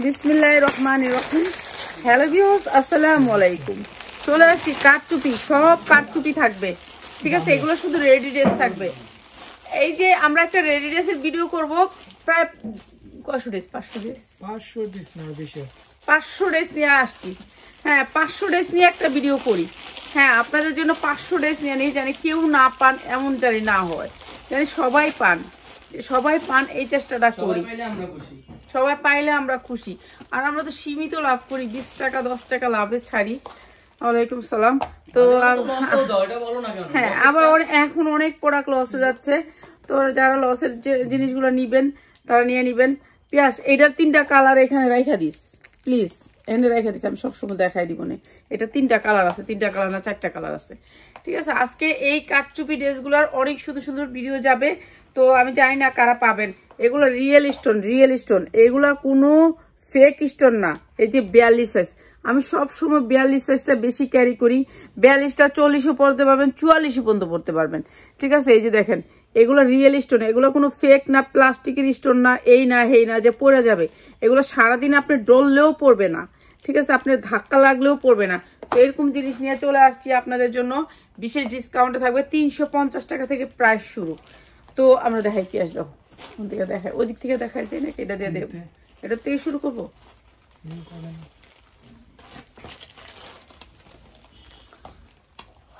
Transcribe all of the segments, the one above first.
বিসমিল্লাহির রহমানির রহিম। Hello viewers, আসসালামু আলাইকুম। চলে আসছি কারচুপি, সব কারচুপি থাকবে, ঠিক আছে? এগুলো শুধু রেডি ড্রেস থাকবে। এই যে আমরা একটা রেডি ড্রেসের ভিডিও করব, প্রায় 500 ড্রেস নিয়ে আসছি। হ্যাঁ, 500 ড্রেস নিয়ে একটা ভিডিও করি। হ্যাঁ, আপনাদের জন্য 500 ড্রেস নিয়ে নেই, জানি কেউ না পান এমন জানি না হয়, জানি সবাই পান, এই চেষ্টাটা করি। সবাই পাইলে আমরা খুশি। আর আমরা তো সীমিত লাভ করি, 20 টাকা 10 টাকা লাভে ছাড়ি। ওয়ালাইকুম সালাম। তো হ্যাঁ, আবার এখন অনেক প্রোডাক্ট লসে যাচ্ছে। তো যারা লসের যে জিনিসগুলো নিবেন তারা নিয়ে নিবেন। পিয়াস এইটার 3টা কালার এখানে রাখা দিস প্লিজ, এখানে রাখা দিস, আমি সবসময় দেখাই দিব না। এটা 3টা কালার আছে, 3টা কালার না 4টা কালার আছে, ঠিক আছে? আজকে এই কারচুপি ড্রেসগুলোর অনেক সুন্দর সুন্দর ভিডিও যাবে। তো আমি জানি না কারা পাবেন। এগুলো রিয়েল স্টোন, এগুলো কোনো ফেক স্টোন না। এই যে 42 সাইজ, আমি সবসময় 42 সাইজটা বেশি ক্যারি করি। 42টা 40ও পড়তে পারবেন, 44 পর্যন্ত পড়তে পারবেন, ঠিক আছে? এই যে দেখেন, এগুলো রিয়েল স্টোন, এগুলো কোনো ফেক না, প্লাস্টিকের স্টোন না, এই না হেই না যে পড়ে যাবে। এগুলো সারাদিন আপনি ডললেও পড়বে না, ঠিক আছে? আপনার ধাক্কা লাগলেও পড়বে না। তো এরকম জিনিস নিয়ে চলে আসছি আপনাদের জন্য। বিশেষ ডিসকাউন্টে থাকবে, 350 টাকা থেকে প্রাইস শুরু। তো আমরা দেখাই কি আসবো, কোন দিকে দেখাই? ওই দিক থেকে দেখাই যায় নাকি? এটা দিয়ে দেবো, এটা থেকে শুরু করবো।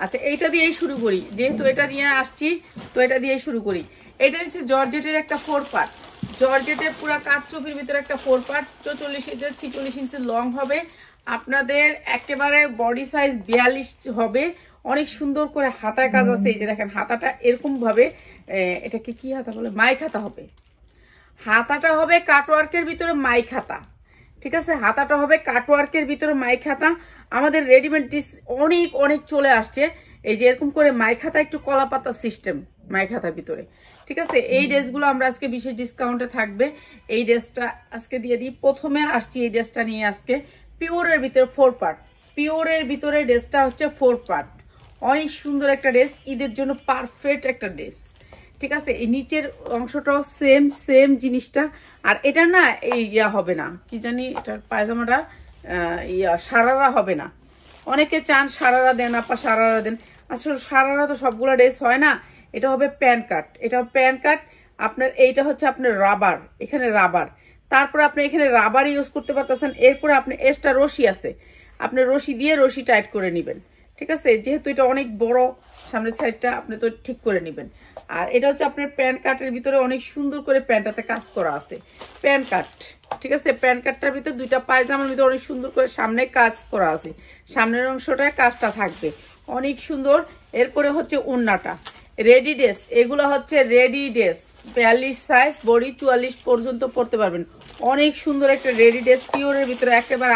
আচ্ছা, এইটা দিয়েই শুরু করি, যেহেতু এটা নিয়ে আসছি তো এটা দিয়েই শুরু করি। এটা হচ্ছে জর্জেটের একটা 4 পার্ট, জর্জেটের পুরো কারচুপির ভিতরে একটা 4 পার্ট, 44 ইঞ্চি 46 ইঞ্চি লং হবে। আপনাদের একেবারে বডি সাইজ 42 হবে। অনেক সুন্দর করে হাতায় কাজ আছে। এই যে দেখেন, হাতাটা এরকম ভাবে, এটাকে কি হাতা বলে? মাইক হাতা হবে। হাতাটা হবে কাটওয়ার্কের ভিতরে মাইক হাতা, ঠিক আছে? হাতাটা হবে কাটওয়ার্কের ভিতরে মাইক হাতা। আমাদের রেডিমেড ডিস অনেক চলে আসছে। এই যে এরকম করে মাইক হাতা, একটু কলা পাতা সিস্টেম মাইক হাতার ভিতরে, ঠিক আছে? এই ড্রেসগুলো আমরা আজকে বিশেষ ডিসকাউন্টে থাকবে। এই ড্রেসটা আজকে দিয়ে দিই। প্রথমে আসছি এই ড্রেসটা নিয়ে আজকে, পিওরের ভিতরে 4 পার্ট। পিওরের ভিতরে ড্রেসটা হচ্ছে 4 পার্ট, অনেক সুন্দর একটা ড্রেস, ঈদের জন্য পারফেক্ট একটা ড্রেস, ঠিক আছে? এই নিচের অংশটাও সেম জিনিসটা। আর এটা না এই হবে না, কি জানি এটার পায়জামাটা সারারা হবে না। অনেকে চান সারারা দেন, আপা সারারা দেন। আসলে সারারা তো সবগুলো ড্রেস হয় না। এটা হবে প্যান্ট কাট, এটা প্যান্ট কাট আপনার। এইটা হচ্ছে আপনার রাবার, এখানে রাবার, তারপরে আপনি এখানে রাবার ইউজ করতে পারতেছেন। এরপরে আপনি এক্সট্রা রশি আছে, আপনি রশি দিয়ে রশি টাইট করে নেবেন, ঠিক আছে? যেহেতু এটা অনেক বড়, সামনের সাইডটা আপনি তো ঠিক করে নেবেন। আর এটা হচ্ছে আপনার প্যান্ট কাটের ভিতরে অনেক সুন্দর করে প্যান্টটাতে কাজ করা আছে, প্যান্ট কাট, ঠিক আছে? প্যান্ট কাটটার ভিতরে 2টা পায়জামার ভিতরে অনেক সুন্দর করে সামনে কাজ করা আছে, সামনের অংশটায় কাজটা থাকবে অনেক সুন্দর। এরপরে হচ্ছে ওড়নাটা রেডি ড্রেস, এগুলো হচ্ছে রেডি ড্রেস, 42 সাইজ, বডি 44 পর্যন্ত পড়তে পারবেন। অনেক সুন্দর একটা রেডি ড্রেস, পিওরের ভিতরে একেবারে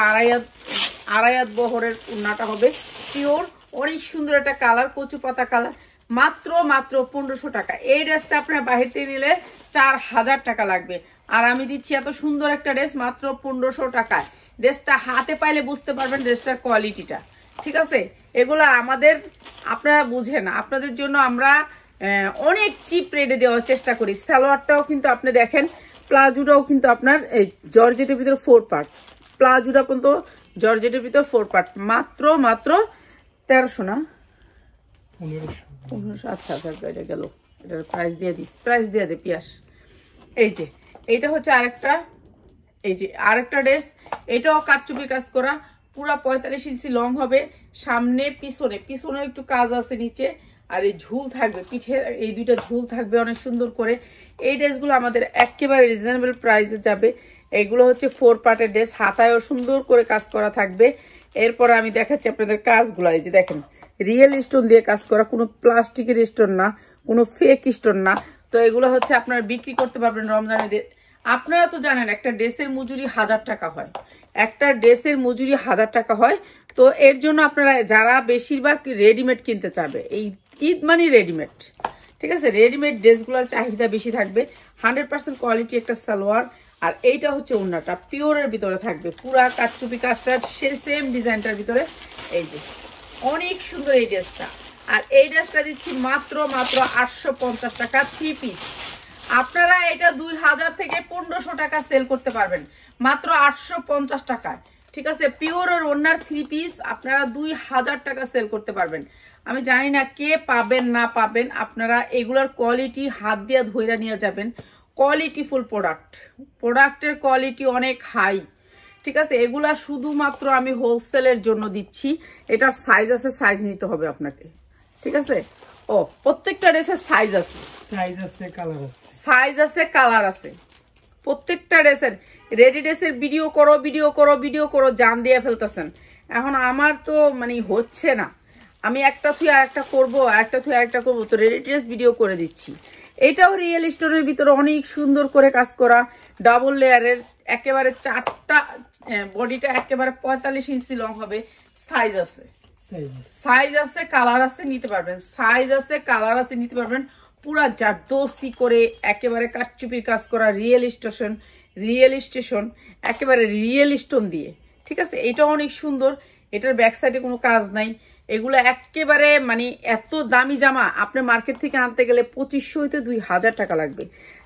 আড়াইয়াত বহরের ওড়নাটা হবে পিওর। অনেক সুন্দর একটা কালার, কচু পাতা কালার, মাত্র 1500 টাকা। এই ড্রেসটা আপনার বাহির থেকে নিলে 4000 টাকা লাগবে, আর আমি দিচ্ছি এত সুন্দর একটা ড্রেস মাত্র 1500 টাকায়। ড্রেসটা হাতে পাইলে বুঝতে পারবেন ড্রেসটার কোয়ালিটিটা, ঠিক আছে? এগুলো আমাদের, আপনারা বুঝেন, আপনাদের জন্য আমরা অনেক চিপ রেটে দেওয়ার চেষ্টা করি। সালোয়ারটাও কিন্তু আপনি দেখেন, প্লাজোটাও কিন্তু আপনার এই জর্জেটের ভিতরে 4 পার্ট, প্লাজোটা পর্যন্ত জর্জেটের ভিতরে 4 পার্ট, মাত্র 1300 না 1500। আচ্ছা, এটা গেল, এটার প্রাইস দিয়ে দিস, প্রাইস দিয়ে দে পিয়াস। এই যে এইটা হচ্ছে আরেকটা, এই যে আরেকটা ড্রেস, এটাও কারচুপি কাজ করা, পুরা 45 ইঞ্চি লং হবে। সামনে পিছনে একটু কাজ আছে নিচে, আর এই ঝুল থাকবে পিঠে, এই 2টা ঝুল থাকবে অনেক সুন্দর করে। এই ড্রেসগুলো আমাদের একেবারে রিজনেবল প্রাইসে যাবে। এগুলো হচ্ছে 4 পার্টের ড্রেস, হাতায়ও সুন্দর করে কাজ করা থাকবে। এরপরে আমি দেখাচ্ছি আপনাদের কাজগুলো। এই যে দেখেন, রিয়েল স্টোন দিয়ে কাজ করা, কোনো প্লাস্টিকের স্টোন না, কোনো ফেক স্টোন না। তো এগুলো হচ্ছে আপনারা বিক্রি করতে পারবেন রমজানে। আপনারা তো জানেন একটা ড্রেসের মজুরি 1000 টাকা হয়, একটা ড্রেসের মজুরি 1000 টাকা হয়। তো এর জন্য আপনারা যারা বেশিরভাগ রেডিমেড কিনতে চাবে, এই ঈদ মানে রেডিমেড, ঠিক আছে? রেডিমেড ড্রেসগুলোর চাহিদা বেশি থাকবে। 100% কোয়ালিটি একটা সালোয়ার, আর এইটা হচ্ছে ওড়নাটা পিওরের ভিতরে থাকবে, পুরা কারচুপি কাজটার সেম ডিজাইনটার ভিতরে। এই যে অনেক সুন্দর এই ড্রেসটা, আর এই ড্রেসটা দিচ্ছি মাত্র 850 টাকা, 3 পিস। আপনারা এটা 2000 থেকে 1500 টাকা সেল করতে পারবেন মাত্র 850 টাকায়। ঠিক আছে, পিওর আর ওনার 3 পিস আপনারা 2000 টাকা সেল করতে পারবেন। আমি জানি না কে পাবেন না পাবেন, আপনারা এগুলার কোয়ালিটি হাত দিয়ে ধইরা নিয়ে যাবেন। কোয়ালিটিফুল প্রোডাক্টের কোয়ালিটি অনেক হাই। ঠিক আছে, এগুলা শুধুমাত্র আমি হোলসেলের জন্য দিচ্ছি। এটার সাইজ আছে, সাইজ নিতে হবে আপনাকে। ঠিক আছে, ও প্রত্যেকটা ড্রেসের সাইজ আছে, সাইজ আছে, কালার আছে প্রত্যেকটা ড্রেসের। রেডি ড্রেসের ভিডিও করো জান দিয়ে ফেলতেছেন। এখন আমার তো মানে হচ্ছে না, আমি একটা থুই আর একটা করবো, একটা থুই আর একটা করবো, তো রেডি ড্রেস ভিডিও করে দিচ্ছি। এটাও রিয়েল স্টোনের ভিতরে অনেক সুন্দর করে কাজ করা, ডাবল লেয়ারের, একেবারে 4টা বডিটা একেবারে 45 ইঞ্চি লং হবে। সাইজ আছে, কালার আছে, নিতে পারবেন। সাইজ আছে, কালার আছে, নিতে পারবেন। পুরা জারদোসি করে একেবারে কাটচুপির কাজ করা, রিয়েল স্টেশন একেবারে রিয়েল স্টোন দিয়ে। ঠিক আছে, এটা অনেক সুন্দর। এটার ব্যাক সাইডে কোনো কাজ নাই। এগুলো একেবারে মানে এত দামি জামা আপনি মার্কেট থেকে আনতে গেলে 2500 হইতে 2000 টাকা লাগবে।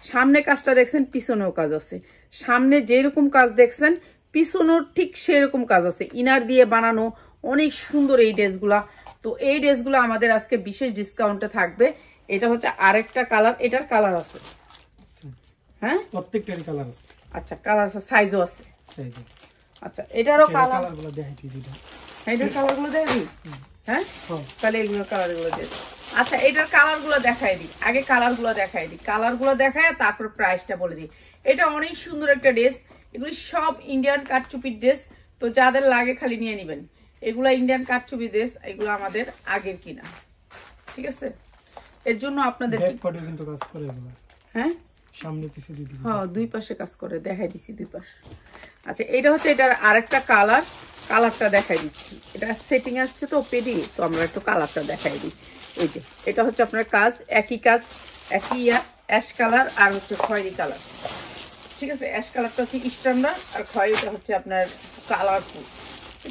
সামনে কাজটা দেখছেন, পিছনেও কাজ আছে। সামনে যেরকম কাজ দেখছেন পিছনেও ঠিক সেরকম কাজ আছে, ইনার দিয়ে বানানো, অনেক সুন্দর এই ড্রেসগুলা। তো এই ড্রেসগুলো আমাদের আজকে বিশেষ ডিসকাউন্টে থাকবে। এটা হচ্ছে আরেকটা কালার, এটার কালার আছে, হ্যাঁ প্রত্যেকটারই কালার আছে। আচ্ছা, কালার আছে, সাইজও আছে। আচ্ছা, এটারও কালারগুলো দেখাই দিই, এটার কালারগুলো দেখাই। হ্যাঁ, তাহলে এগুলো কালারগুলো দিয়ে। আচ্ছা, এটার কালারগুলো দেখাই দিই, আগে কালারগুলো দেখাই দিই, কালারগুলো দেখায় তারপর প্রাইসটা বলে দিই। এটা অনেক সুন্দর একটা ড্রেস, এগুলি সব ইন্ডিয়ান কাটচুপির ড্রেস। তো যাদের লাগে খালি নিয়ে নেবেন। এগুলা ইন্ডিয়ান কাটচুপি ড্রেস, এগুলো আমাদের আগের কিনা। ঠিক আছে, এর জন্য আপনাদের কিন্তু কাজ করে এগুলো, হ্যাঁ সামনে পিছে দিদি, হ্যাঁ দুই পাশে কাজ করে, দেখাই দিছি দুই পাশ। আচ্ছা, এটা হচ্ছে এটার আরেকটা কালার, কালারটা দেখাই দিচ্ছি। এটা সেটিং আসছে তো পেডি, তো আমরা একটু কালারটা দেখাই দিই। এই যে এটা হচ্ছে আপনার কাজ, একই কাজ, একই অ্যাশ কালার আর হচ্ছে খয়েরি কালার। ঠিক আছে, অ্যাশ কালারটা হচ্ছে স্ট্যান্ডার্ড আর খয়েরিটা হচ্ছে আপনার কালারফুল।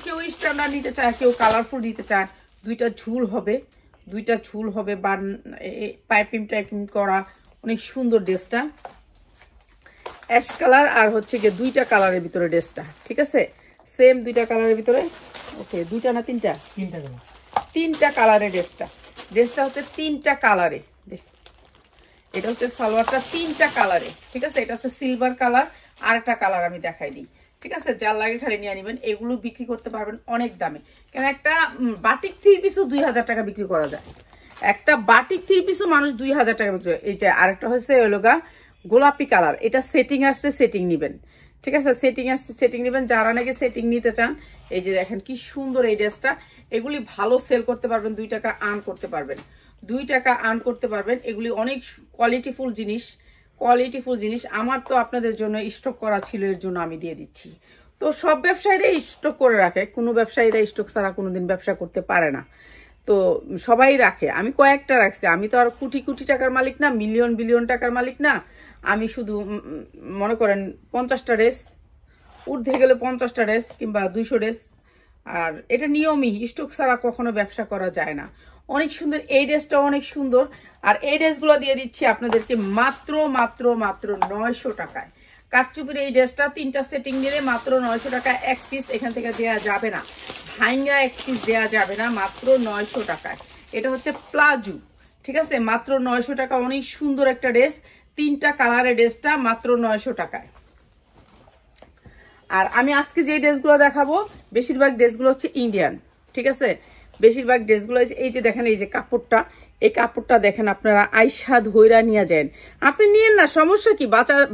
কেউ স্ট্যান্ডার্ড নিতে চায়, কেউ কালারফুল নিতে চায়। দুইটা ঝুল হবে, পাইপিং টাইপিং করা, অনেক সুন্দর ড্রেসটা। অ্যাশ কালার আর হচ্ছে গিয়ে দুইটা কালারের ভিতরে ড্রেসটা। ঠিক আছে, সেম দুইটা কালারের ভিতরে। ওকে, দুইটা না তিনটা? তিনটা কালারের ড্রেসটা হচ্ছে 3টা কালারে। এটা হচ্ছে সালোয়ারটা 3টা কালারে। ঠিক আছে, এটা হচ্ছে সিলভার কালার, আর একটা কালার আমি দেখাই দিই। ঠিক আছে, যার লাগে খালি নিয়ে নেবেন। এগুলো বিক্রি করতে পারবেন অনেক দামে, কেন একটা বাটিক 3 পিসও 2000 টাকা বিক্রি করা যায়। একটা বাটিক 3 পিসও মানুষ 2000 টাকা বিক্রি করে। এই যে আরেকটা হচ্ছে ওলোগা গোলাপি কালার, এটা সেটিং আসছে, সেটিং নিবেন। ঠিক আছে, সেটিং আসছে, সেটিং নিবেন। যারা নাকি সেটিং নিতে চান, এই যে দেখেন কি সুন্দর এই ড্রেসটা। এগুলি ভালো সেল করতে পারবেন, 2 টাকা আর্ন করতে পারবেন, 2 টাকা আর্ন করতে পারবেন। এগুলি অনেক কোয়ালিটিফুল জিনিস। আমার তো আপনাদের জন্য স্টক করা ছিল, এর জন্য আমি দিয়ে দিচ্ছি। তো সব ব্যবসায়ীরা স্টক করে রাখে, কোনো ব্যবসায়ীরা স্টক ছাড়া কোনোদিন ব্যবসা করতে পারে না। তো সবাই রাখে, আমি কয়েকটা রাখছি। আমি তো আর কোটি টাকার মালিক না, বিলিয়ন টাকার মালিক না। আমি শুধু মনে করেন 50টা ড্রেস, ঊর্ধ্বে গেলে 50টা ড্রেস কিংবা 200 ড্রেস। আর এটা নিয়মই, স্টক ছাড়া কখনো ব্যবসা করা যায় না। অনেক সুন্দর এই ড্রেসটা, অনেক সুন্দর। আর এই ড্রেসগুলো দিয়ে দিচ্ছি আপনাদেরকে মাত্র 900 টাকায়। কাটচুপির এই ড্রেসটা 3টা সেটিং নিলে মাত্র 900 টাকা। এক পিস এখান থেকে দেওয়া যাবে না, ভাইঙ্গা এক পিস দেওয়া যাবে না, মাত্র 900 টাকায়। এটা হচ্ছে প্লাজো। ঠিক আছে, মাত্র 900 টাকা। অনেক সুন্দর একটা ড্রেস, 3টা কালারের ড্রেসটা মাত্র 900 টাকায়। আর আমি আজকে যে ড্রেসগুলো দেখাবো, বেশিরভাগ ড্রেসগুলো হচ্ছে ইন্ডিয়ান। ঠিক আছে, বেশিরভাগ ড্রেসগুলো এই যে দেখেন, এই যে কাপড়টা, এই কাপড়টা দেখেন, আপনারা আইসা ধইরা নিয়ে যান। আপনি নিয়েন না, সমস্যা কি?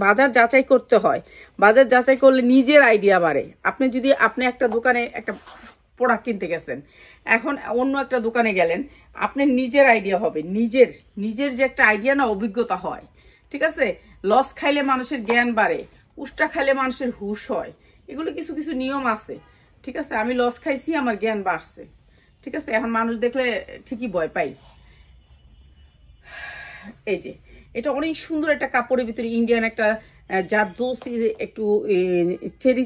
বাজার যাচাই করতে হয়। বাজার যাচাই করলে নিজের আইডিয়া বাড়ে। আপনি একটা দোকানে একটা প্রোডাক্ট কিনতে গেছেন, এখন অন্য একটা দোকানে গেলেন, আপনার নিজের আইডিয়া হবে। নিজের যে একটা আইডিয়া না, অভিজ্ঞতা হয়। ঠিক আছে, লস খাইলে মানুষের জ্ঞান বাড়ে, উষ্টা খাইলে মানুষের হুশ হয়। এগুলো কিছু কিছু নিয়ম আছে। ঠিক আছে, আমি লস খাইছি, আমার জ্ঞান বাড়ছে। ঠিক আছে, এখন মানুষ দেখলে ঠিকই ভয় পাই। এই যে এটা অনেক সুন্দর একটা কাপড়ের ভিতরে ইন্ডিয়ান একটা জারদোসি, একটু চেরি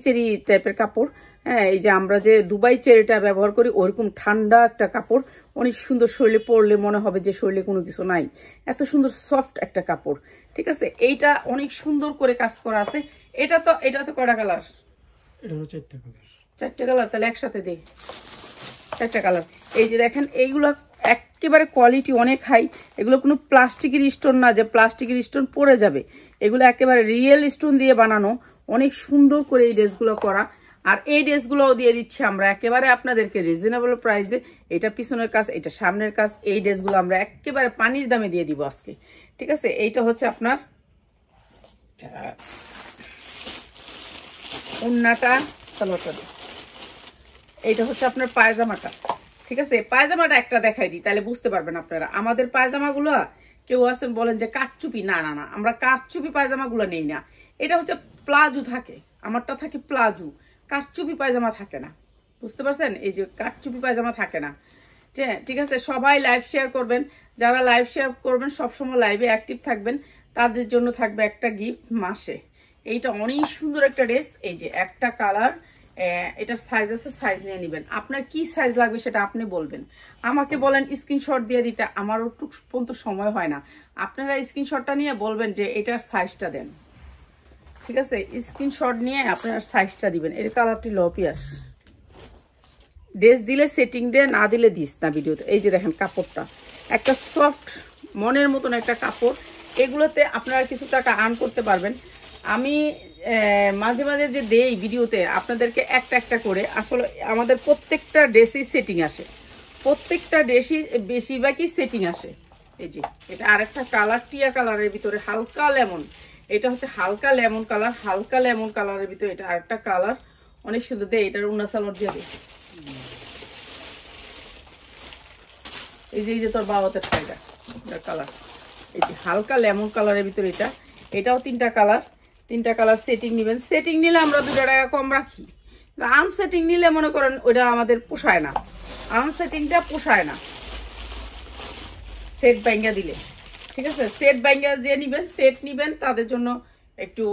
টাইপের কাপড়। হ্যাঁ, এই যে আমরা যে দুবাই চেরিটা ব্যবহার করি, ওরকম ঠান্ডা একটা কাপড়, অনেক সুন্দর। শরীরে পরলে মনে হবে যে শরীরে কোনো কিছু নাই, এত সুন্দর সফট একটা কাপড়। ঠিক আছে, এইটা অনেক সুন্দর করে কাজ করা আছে। এটা তো কয়টা কালার? এটা হলো 4টা কালার। 4টা কালার, তাহলে একসাথে দিই 4টা কালার। এই যে দেখেন, এইগুলো একেবারে কোয়ালিটি অনেক হাই। এগুলো কোনো প্লাস্টিকের স্টোন না যে প্লাস্টিকের স্টোন পড়ে যাবে, এগুলো একেবারে রিয়েল স্টোন দিয়ে বানানো, অনেক সুন্দর করে এই ড্রেসগুলো করা। আর এই ড্রেসগুলোও দিয়ে দিচ্ছি আমরা একেবারে আপনাদেরকে রিজনেবল প্রাইসে। এটা পিছনের কাজ, এটা সামনের কাজ। এই ড্রেসগুলো আমরা একেবারে পানির দামে দিয়ে দিব আজকে, ঠিক আছে। এইটা হচ্ছে আপনার ওন্নাটা, সালোয়ারটা, এইটা হচ্ছে আপনার পায়জামাটা, ঠিক আছে। পায়জামাটা একটা দেখাই দিই, তাহলে বুঝতে পারবেন আপনারা। আমাদের পায়জামাগুলো কেউ আছেন বলেন যে কাঠচুপি, না না না, আমরা কাঠচুপি পায়জামাগুলো নেই না। এটা হচ্ছে প্লাজো থাকে, আমারটা থাকে প্লাজো, কাঠচুপি পায়জামা থাকে না, বুঝতে পারছেন? এই যে কাঠচুপি পায়জামা থাকে না, ঠিক আছে। সবাই লাইভ শেয়ার করবেন, যারা লাইভ শেয়ার করবেন সবসময় লাইভে অ্যাক্টিভ থাকবেন, তাদের জন্য থাকবে একটা গিফট মাসে। এইটা অনেক সুন্দর একটা ড্রেস। এই যে একটা কালার, এটার সাইজ আছে, সাইজ নিয়ে নেবেন। আপনার কি সাইজ লাগবে সেটা আপনি বলবেন, আমাকে বলেন স্ক্রিনশট দিয়ে দিতে, আমারও একটু পর্যন্ত সময় হয় না। আপনারা স্ক্রিনশটটা নিয়ে বলবেন যে এটার সাইজটা দেন, ঠিক আছে। স্ক্রিনশট নিয়ে আপনার সাইজটা দিবেন। এর কালারটি লো পিয়াস, ড্রেস দিলে সেটিং দিয়ে, না দিলে দিস না ভিডিওতে। এই যে দেখেন কাপড়টা, একটা সফট মনের মতন একটা কাপড়। এগুলোতে আপনারা কিছু টাকা আর্ন করতে পারবেন। আমি মাঝে মাঝে যে দেই ভিডিওতে আপনাদেরকে একটা একটা করে, আসলে আমাদের প্রত্যেকটা ড্রেসই সেটিং আসে, প্রত্যেকটা ড্রেসই বেশিরভাগই সেটিং আসে। এই যে এটা আরেকটা কালার, টিয়া কালারের ভিতরে হালকা লেমন, এটা হচ্ছে হালকা লেমন কালার, হালকা লেমন কালারের ভিতরে এটা আরেকটা কালার, অনেক সুন্দর। দেয় এটার উন্না সালোয়ার দিয়ে দেয়। এই যে তোর বাবাতের টাইটা কালার, এই যে হালকা লেমন কালারের ভিতরে এটা, এটাও 3টা কালার, 3টা কালার সেটিং নেবেন। সেটিং নিলে আমরা 2 টাকা কম রাখি, আনসেটিং নিলে মনে করেন ওইটা আমাদের পোষায় না, আনসেটিংটা পোষায় না সেট ব্যাঙ্গা দিলে, ঠিক আছে। সেট ব্যাঙ্গা যে নিবেন, সেট নিবেন, তাদের জন্য একটু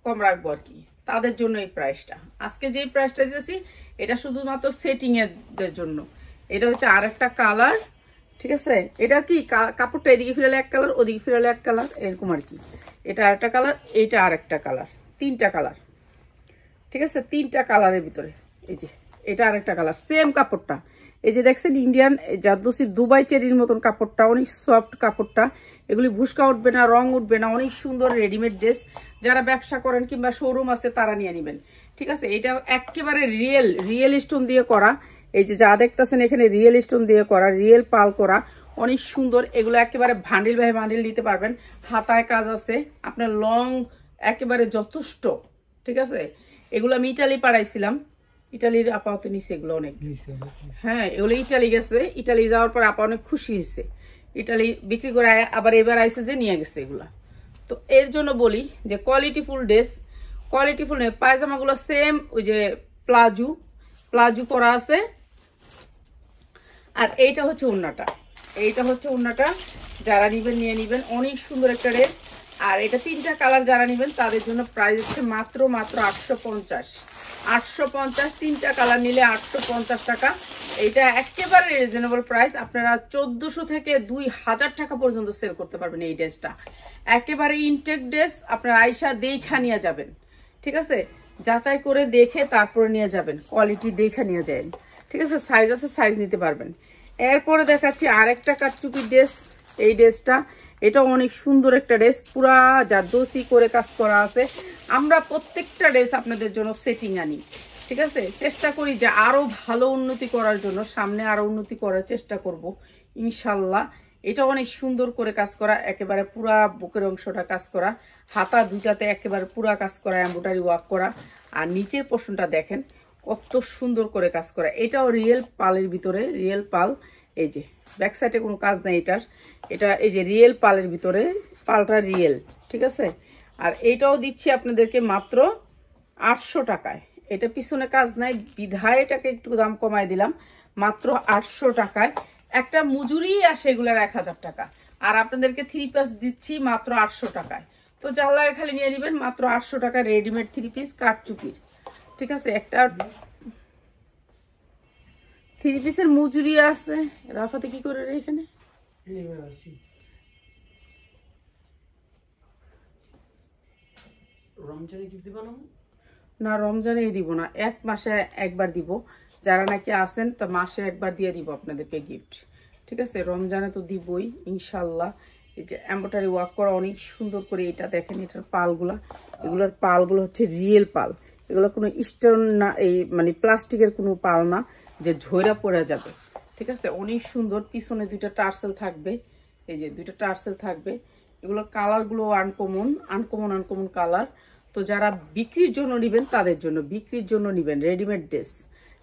কম রাখবো আর কি, তাদের জন্য এই প্রাইসটা। আজকে যে প্রাইসটা দিতেছি এটা শুধুমাত্র সেটিং এর জন্য। এটা হচ্ছে আরেকটা কালার, ঠিক আছে। এটা কি কাপড়টা এদিকে ফিরালে এক কালার, ওদিকে ফিরালে এক কালার, এরকম আর কি। এটা আরেকটা কালার, এইটা আরেকটা কালার, 3টা কালার, ঠিক আছে। 3টা কালারের ভিতরে এই যে এটা আরেকটা কালার, সেম কাপড়টা। এই যে দেখছেন ইন্ডিয়ান জারদোসি দুবাই চেরির মতন কাপড়টা, অনেক সফট কাপড়টা, এগুলি ভুসকা উঠবে না, রং উঠবে না, অনেক সুন্দর রেডিমেড ড্রেস। যারা ব্যবসা করেন কিংবা শোরুম আছে তারা নিয়ে নেবেন, ঠিক আছে। এটা একেবারে রিয়েল স্টোন দিয়ে করা। এই যে যা দেখতেছেন এখানে রিয়েল স্টোন দিয়ে করা, রিয়েল পাল করা, অনেক সুন্দর। এগুলো একেবারে ভান্ডিল বাই ভান্ডিল নিতে পারবেন, হাতায় কাজ আছে, আপনার লং একেবারে যথেষ্ট, ঠিক আছে। এগুলো আমি ইটালি পাঠাইছিলাম, ইটালির আপা তো নিছে এগুলো অনেক, হ্যাঁ এগুলো ইটালি গেছে, ইটালি যাওয়ার পর আপা অনেক খুশি হয়েছে, ইটালি বিক্রি করে আবার এবার আইসে যে নিয়ে গেছে এগুলা। তো এর জন্য বলি যে কোয়ালিটিফুল ড্রেস, কোয়ালিটিফুল পায়জামাগুলো সেম ওই যে প্লাজো করা আছে। আর এইটা হচ্ছে ওন্নাটা, এইটা হচ্ছে ওন্নাটা, যারা নিবেন নিয়ে নিবেন, অনেক সুন্দর একটা ড্রেস। আর এটা 3টা কালার যারা নিবেন তাদের জন্য প্রাইস হচ্ছে মাত্র 850, 3টা কালার নিলে 850 টাকা। এইটা একেবারে রিজনেবল প্রাইস, আপনারা 1400 থেকে 2000 টাকা পর্যন্ত সেল করতে পারবেন এই ড্রেসটা। একেবারে ইনটেক ড্রেস, আপনারা আয়শা দেখা নিয়ে যাবেন, ঠিক আছে। যাচাই করে দেখে তারপরে নিয়ে যাবেন, কোয়ালিটি দেখে নিয়ে যাবেন, ঠিক আছে। সাইজ আছে, সাইজ নিতে পারবেন। এরপরে দেখাচ্ছি আরেকটা কাটচুপির ড্রেস। এই ড্রেসটা, এটা অনেক সুন্দর একটা ড্রেস, পুরা জারদোসি করে কাজ করা আছে। আমরা প্রত্যেকটা ড্রেস আপনাদের জন্য সেটিং আনি, ঠিক আছে। চেষ্টা করি যে আরো ভালো উন্নতি করার জন্য, সামনে আরো উন্নতি করার চেষ্টা করব ইনশাল্লাহ। এটা অনেক সুন্দর করে কাজ করা, একেবারে পুরা বুকের অংশটা কাজ করা, হাতা দুটাতে একেবারে পুরা কাজ করা, এমব্রয়ডারি ওয়ার্ক করা। আর নিচের পোর্শনটা দেখেন কত সুন্দর করে কাজ করা। এটাও রিয়েল পালের ভিতরে, রিয়েল পাল। এই যে ব্যাক সাইডে কোনো কাজ নাই এটার, এটা এই যে রিয়েল পালের ভিতরে, পালটা রিয়েল, ঠিক আছে। আর এইটাও দিচ্ছি আপনাদেরকে মাত্র 800 টাকায়। এটা পিছনে কাজ নাই বিধায় এটাকে একটু দাম কমায় দিলাম, মাত্র 800 টাকায়। একটা মজুরি আসে এগুলার 1000 টাকা, আর আপনাদেরকে 3 পিস দিচ্ছি মাত্র 800 টাকায়। তো যা লাগে খালি নিয়ে নেবেন, মাত্র 800 টাকা রেডিমেড 3 পিস কাঠচুপির, ঠিক আছে। একটা 3 পিসের মজুরি আছে। রাফাতে কি করে রে এখানে? রমজানে গিফট দিবা না? না, রমজানেই দিব না, 1 মাসে একবার দিব। যারা নাকি আসেন তো মাসে একবার দিয়ে দিব আপনাদেরকে গিফট, ঠিক আছে? রমজানে তো দিবই ইনশাল্লাহ। এই যে এমব্রয়ডারি ওয়ার্ক করা অনেক সুন্দর করে, এটা দেখেন, এটার পালগুলা, এগুলোর পালগুলো হচ্ছে রিয়েল পাল। এগুলো কোনো স্টোন না, এই মানে প্লাস্টিকের কোনো পাল না যে ঝইরা পড়ে যাবে, ঠিক আছে? অনেক সুন্দর। পিছনে 2টা টার্সেল থাকবে, এই যে 2টা টার্সেল থাকবে। এগুলোর কালারগুলো আনকমন আনকমন আনকমন কালার। তো যারা বিক্রির জন্য নেবেন তাদের জন্য, বিক্রির জন্য নেবেন রেডিমেড ড্রেস,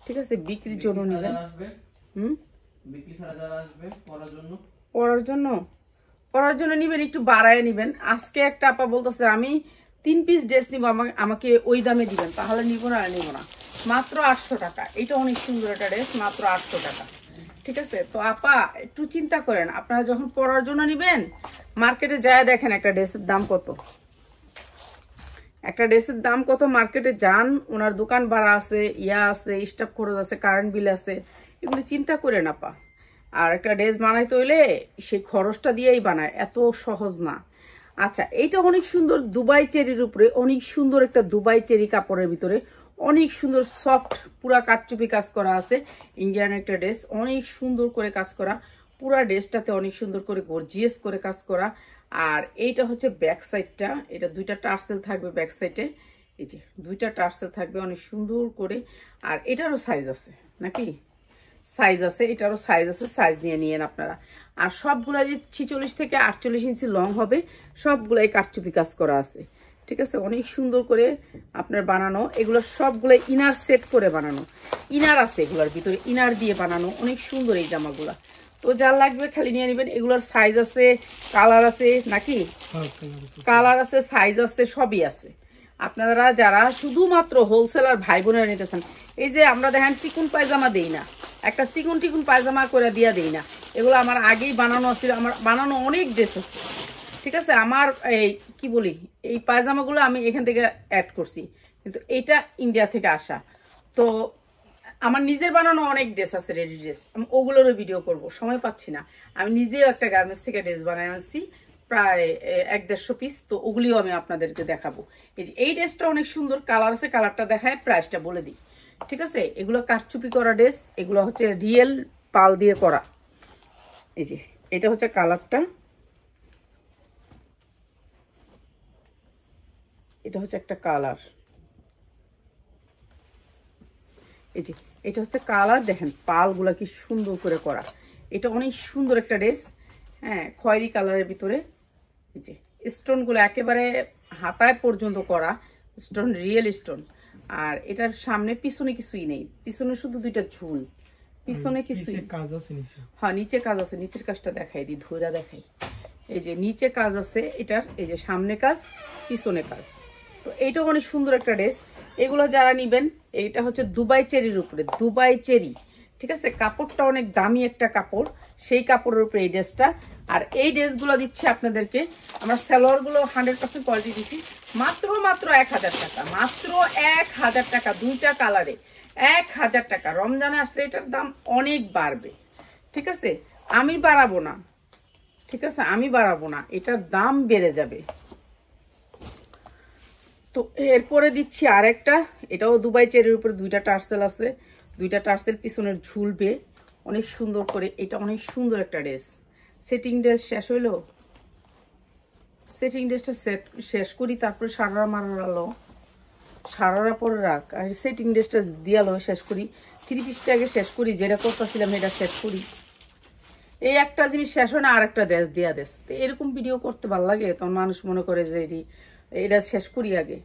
ঠিক আছে? বিক্রির জন্য নেবেন। পরার জন্য নিবেন, একটু বাড়ায় নিবেন। আজকে একটা আপা বলতেছে আমি 3 পিস ড্রেস নিবো, আমাকে ওই দামে দিবেন, তাহলে নিবো না, নিবো না। মাত্র 800 টাকা। এটা অনেক সুন্দর একটা ড্রেস, মাত্র 800 টাকা, ঠিক আছে? তো আপা একটু চিন্তা করেন, আপনারা যখন পরার জন্য নিবেন মার্কেটে যায় দেখেন একটা ড্রেসের দাম কত, একটা ড্রেসের দাম কত। মার্কেটে যান, ওনার দোকান ভাড়া আছে, আছে, স্টাফ খরচ আছে, কারেন্ট বিল আছে, এগুলি চিন্তা করে না পা। আর একটা ড্রেস বানাইতে হইলে সেই খরচটা দিয়েই বানায়, এত সহজ না। আচ্ছা, এইটা অনেক সুন্দর দুবাই চেরির উপরে, অনেক সুন্দর একটা দুবাই চেরি কাপড়ের ভিতরে, অনেক সুন্দর সফট, পুরা কাটচুপি কাজ করা আছে। ইন্ডিয়ান একটা ড্রেস, অনেক সুন্দর করে কাজ করা, পুরা ড্রেসটাতে অনেক সুন্দর করে গর্জিয়াস করে কাজ করা। আর এইটা হচ্ছে ব্যাক সাইডটা, এটা 2টা টার্সেল থাকবে ব্যাক সাইডে, এই যে 2টা টার্সেল থাকবে অনেক সুন্দর করে। আর এটারও সাইজ আছে নাকি? সাইজ আছে, এটারও সাইজ আছে, সাইজ নিয়ে নিয়েন আপনারা। আর সবগুলাই 46 থেকে 48 ইঞ্চি লং হবে, সবগুলাই কাটচুপি কাজ করা আছে, ঠিক আছে? অনেক সুন্দর করে আপনার বানানো, এগুলো সবগুলো ইনার সেট করে বানানো, ইনার আছে এগুলোর ভিতরে, ইনার দিয়ে বানানো, অনেক সুন্দর এই জামাগুলা। তো যার লাগবে খালি নিয়ে নেবেন। এগুলোর সাইজ আছে, কালার আছে নাকি? কালার আছে, সাইজ আছে, সবই আছে। আপনারা যারা শুধুমাত্র হোলসেলার ভাই বোনেরা নিতেছেন, এই যে আমরা দেখেন চিকুন পায়জামা দেই না, একটা চিকুন টিকুন পায়জামা করে দিয়া দেই না, এগুলো আমার আগেই বানানো ছিল, আমার বানানো অনেক ড্রেস আছে, ঠিক আছে? আমার এই কি বলি, এই পায়জামাগুলো আমি এখান থেকে অ্যাড করছি, কিন্তু এটা ইন্ডিয়া থেকে আসা। তো আমার নিজের বানানো অনেক ড্রেস আছে, রেডি ড্রেস, আমি ওগুলোরও ভিডিও করব, সময় পাচ্ছি না। আমি নিজেও একটা গার্মেন্টস থেকে ড্রেস বানাই আনছি, প্রায় 1-150 পিস, তো ওগুলিও আমি আপনাদেরকে দেখাবো। এই যে এই ড্রেসটা অনেক সুন্দর, কালার আছে, কালারটা দেখায়, প্রাইসটা বলে দিই, ঠিক আছে? এগুলো কারচুপি করা ড্রেস, এগুলো হচ্ছে রিয়েল পাল দিয়ে করা। এই যে এটা হচ্ছে কালারটা, এটা হচ্ছে একটা কালার, এই যে এটা হচ্ছে কালার। দেখেন পালগুলা কি সুন্দর করে করা, এটা অনেক সুন্দর একটা ড্রেস, হ্যাঁ, খয়েরি কালারের ভিতরে। এই যে স্টোনগুলো একেবারে হাতায় পর্যন্ত করা স্টোন, রিয়েল স্টোন। আর এটার সামনে পিছনে কিছুই নেই, পিছনে শুধু 2টা ঝুল, পিছনে কিছুই। হ্যাঁ, নিচে কাজ আছে, নিচের কাজটা দেখাই দিই, ধৈরা দেখাই। এই যে নিচে কাজ আছে এটার, এই যে সামনে কাজ, পিছনে কাজ। তো এইটাও অনেক সুন্দর একটা ড্রেস। এগুলো যারা নিবেন, এইটা হচ্ছে দুবাই চেরির উপরে, দুবাই চেরি, ঠিক আছে? কাপড়টা অনেক দামি একটা কাপড়, সেই কাপড়ের উপরে এই ড্রেসটা। আর এই ড্রেসগুলো দিচ্ছে আপনাদেরকে আমরা, সালোয়ারগুলো 100% কোয়ালিটি দিচ্ছি, মাত্র 1000 টাকা, মাত্র 1000 টাকা, 2টা কালারে 1000 টাকা। রমজানে আসলে এটার দাম অনেক বাড়বে, ঠিক আছে? আমি বাড়াবো না, ঠিক আছে? আমি বাড়াবো না, এটার দাম বেড়ে যাবে। তো এরপরে দিচ্ছি আরেকটা, এটাও দুবাই চেরির উপরে, 2টা টার্সেল আছে, 2টা টার্সেল পিছনের ঝুলবে অনেক সুন্দর করে। এটা অনেক সুন্দর একটা ড্রেস। সেটিং ড্রেস শেষ হইলো, সেটিং ড্রেসটা শেষ করি, তারপরে সারারা মারালো, সারারা পরে রাখ, আর সেটিং ড্রেসটা দিয়ালো শেষ করি, 3 পিসটা আগে শেষ করি, যেটা করতেছিলাম এটা শেষ করি। এই একটা জিনিস শেষ হয় না, আর একটা দেশ দিয়া দেশ, তো এরকম ভিডিও করতে ভালো লাগে, তখন মানুষ মনে করে যে এটা শেষ করি আগে।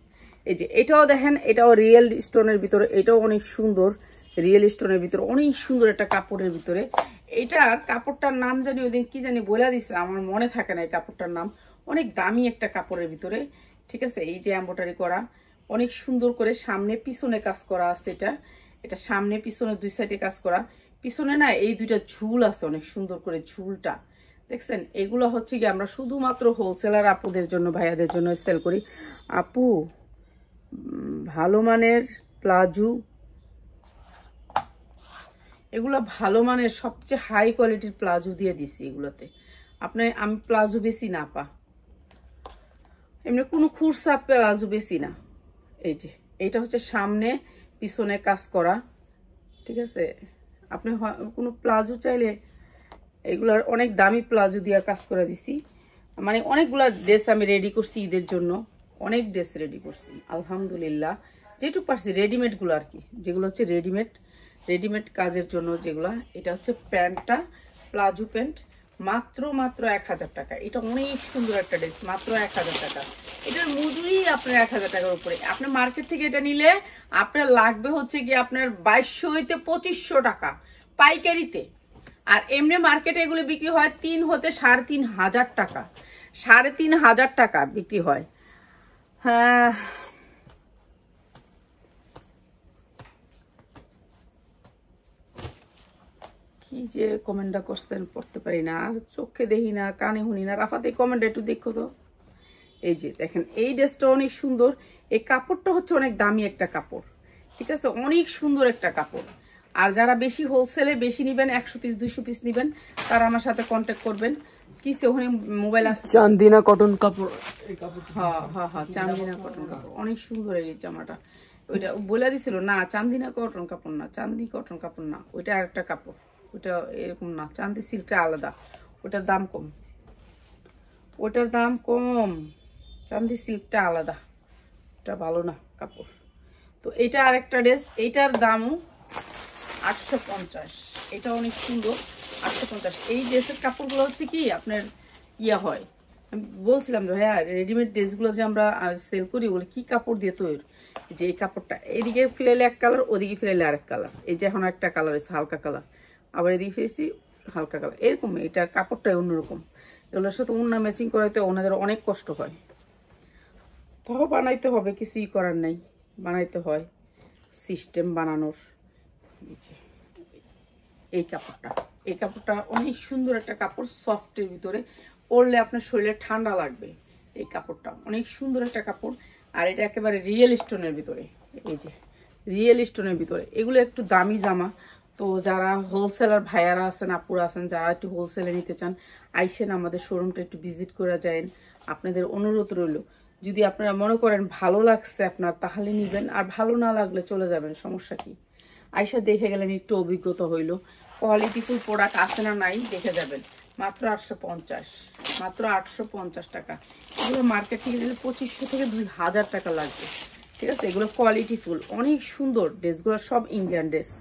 এই যে এটাও দেখেন, এটাও রিয়েল স্টোনের ভিতরে, এটাও অনেক সুন্দর, রিয়েল স্টোনের ভিতরে অনেক সুন্দর একটা কাপড়ের ভিতরে। এটার কাপড়টার নাম জানি ওই দিন কি জানি বলে দিছে, আমার মনে থাকে না এই কাপড়টার নাম, অনেক দামি একটা কাপড়ের ভিতরে, ঠিক আছে? এই যে এমব্রয়ডারি করা অনেক সুন্দর করে, সামনে পিছনে কাজ করা আছে, এটা এটা সামনে পিছনে 2 সাইডে কাজ করা। পিছনে না এই 2টা ঝুল আছে, অনেক সুন্দর করে ঝুলটা দেখছেন। এগুলো হচ্ছে কি আমরা শুধুমাত্র হোলসেলার আপুদের জন্য, ভাইয়াদের জন্য সেল করি। আপু ভালো মানের প্লাজো, এগুলো ভালো মানের সবচেয়ে হাই কোয়ালিটির প্লাজো দিয়ে দিছি এগুলোতে। আমি প্লাজো বেশি না পা, এমনি কোনো খুরসা প্লাজো বেশি না। এই যে এইটা হচ্ছে সামনে পিছনে কাজ করা, ঠিক আছে। আপনি কোনো প্লাজো চাইলে এগুলার অনেক দামি প্লাজো দিয়ে কাজ করে দিছি, মানে অনেকগুলা ড্রেস আমি রেডি করছি ঈদের জন্য, অনেক ড্রেস রেডি করছি আলহামদুলিল্লাহ। যেটুকু পারছি রেডিমেডগুলো আর কি, যেগুলো হচ্ছে রেডিমেড কাজের জন্য যেগুলা। এটা হচ্ছে প্যান্টটা, প্লাজো প্যান্ট, মাত্র 1000 টাকা। এটা অনেক সুন্দর একটা ড্রেস, মাত্র 1000 টাকা। এটার মজুরি আপনার 1000 টাকার উপরে। আপনার মার্কেট থেকে এটা নিলে আপনার লাগবে হচ্ছে কি আপনার 2200 হইতে 2500 টাকা পাইকারিতে। আর এমনি মার্কেটে এগুলো বিক্রি হয় 3 হতে 3500 টাকা, 3500 টাকা বিক্রি হয়। হ্যাঁ, কি যে কমেন্টটা করছেন পড়তে পারি না, আর চোখে দেখি না, কানে শুনি না। রাফাত এই কমেন্টটা একটু দেখো তো। এই যে দেখেন এই ড্রেসটা অনেক সুন্দর, এই কাপড়টা হচ্ছে অনেক দামি একটা কাপড়, ঠিক আছে, অনেক সুন্দর একটা কাপড়। আর যারা বেশি হোলসেলে বেশি নিবেন, 100 পিস 200 পিস নিবেন, তারা আমার সাথে কন্ট্যাক্ট করবেন। কি ওখানে মোবাইল আছে, চান্দিনা কটন কাপড়। হ্যাঁ চান্দিনা কটন কাপড়, অনেক সুন্দর এই জামাটা। ওইটা বলে দিছিল না, চান্দিনা কটন কাপড় না, চান্দি কটন কাপড় না, ওইটা আরেকটা কাপড়, ওইটা এরকম না, চান্দি সিল্কটা আলাদা, ওটার দাম কম, ওটার দাম কম, চান্দি সিল্কটা আলাদা, ওটা ভালো না কাপড়। তো এটা আরেকটা ড্রেস, এইটার দামও 850, এটা অনেক সুন্দর, 850। এই ড্রেসের কাপড়গুলো হচ্ছে কি আপনার ইয়া হয়, আমি বলছিলাম যে ভাইয়া রেডিমেড ড্রেসগুলো যে আমরা সেল করি ওগুলো কি কাপড় দিয়ে তৈরি, যে এই কাপড়টা এদিকে ফিরাইলে এক কালার, ওদিকে ফিরাইলে আরেক কালার। এই যে এখন একটা কালার হয়েছে হালকা কালার, আবার এদিকে ফিরেছি হালকা কালার, এরকম। এটা কাপড়টাই অন্যরকম। এগুলোর সাথে ওড়না ম্যাচিং করাইতে ওনাদের অনেক কষ্ট হয়, তাও বানাইতে হবে, কিছুই করার নাই, বানাইতে হয়, সিস্টেম বানানোর। এই কাপড়টা অনেক সুন্দর একটা কাপড়, সফটের ভিতরে, পরলে আপনার শরীরে ঠান্ডা লাগবে। এই কাপড়টা অনেক সুন্দর একটা কাপড়, আর এটা একেবারে রিয়েল স্টোনের ভিতরে। এই যে রিয়েল স্টোনের ভিতরে, এগুলো একটু দামি জামা। তো যারা হোলসেলার ভাইয়ারা আছেন, আপুরা আছেন, যারা একটু হোলসেলে নিতে চান, আইসেন আমাদের শোরুমটা একটু ভিজিট করে যায়েন। আপনাদের অনুরোধ রইল, যদি আপনারা মনে করেন ভালো লাগছে আপনার, তাহলে নিবেন, আর ভালো না লাগলে চলে যাবেন, সমস্যা কি। আইসা দেখে গেলেন, একটু অভিজ্ঞতা হইল, কোয়ালিটিফুল প্রোডাক্ট আছে না নাই দেখে যাবেন। মাত্র 850, মাত্র 850 টাকা। এগুলো মার্কেট থেকে দিলে 2500 থেকে 2000 টাকা লাগবে, ঠিক আছে। এগুলো কোয়ালিটিফুল, অনেক সুন্দর ড্রেসগুলো, সব ইন্ডিয়ান ড্রেস।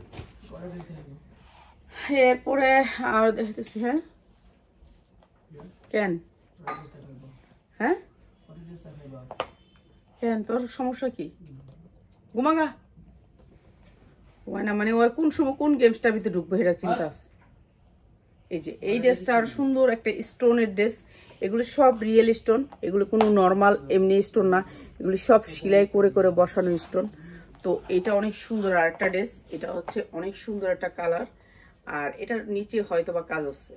এরপরে আর দেখতেছি, হ্যাঁ কেন, হ্যাঁ কেন, তোর সমস্যা কি? ঘুমাগা না, মানে ওই কোন সময় কোন গেমসটার ভিতরে ঢুকবো এটা চিন্তা আছে। এই যে এই ড্রেসটা আর সুন্দর একটা স্টোনের ড্রেস, এগুলো সব রিয়েল স্টোন, এগুলো কোনো নর্মাল এমনি স্টোন না, এগুলো সব সেলাই করে করে বসানো স্টোন। তো এটা অনেক সুন্দর আর একটা ড্রেস, এটা হচ্ছে অনেক সুন্দর একটা কালার, আর এটার নিচে হয়তো বা কাজ আছে,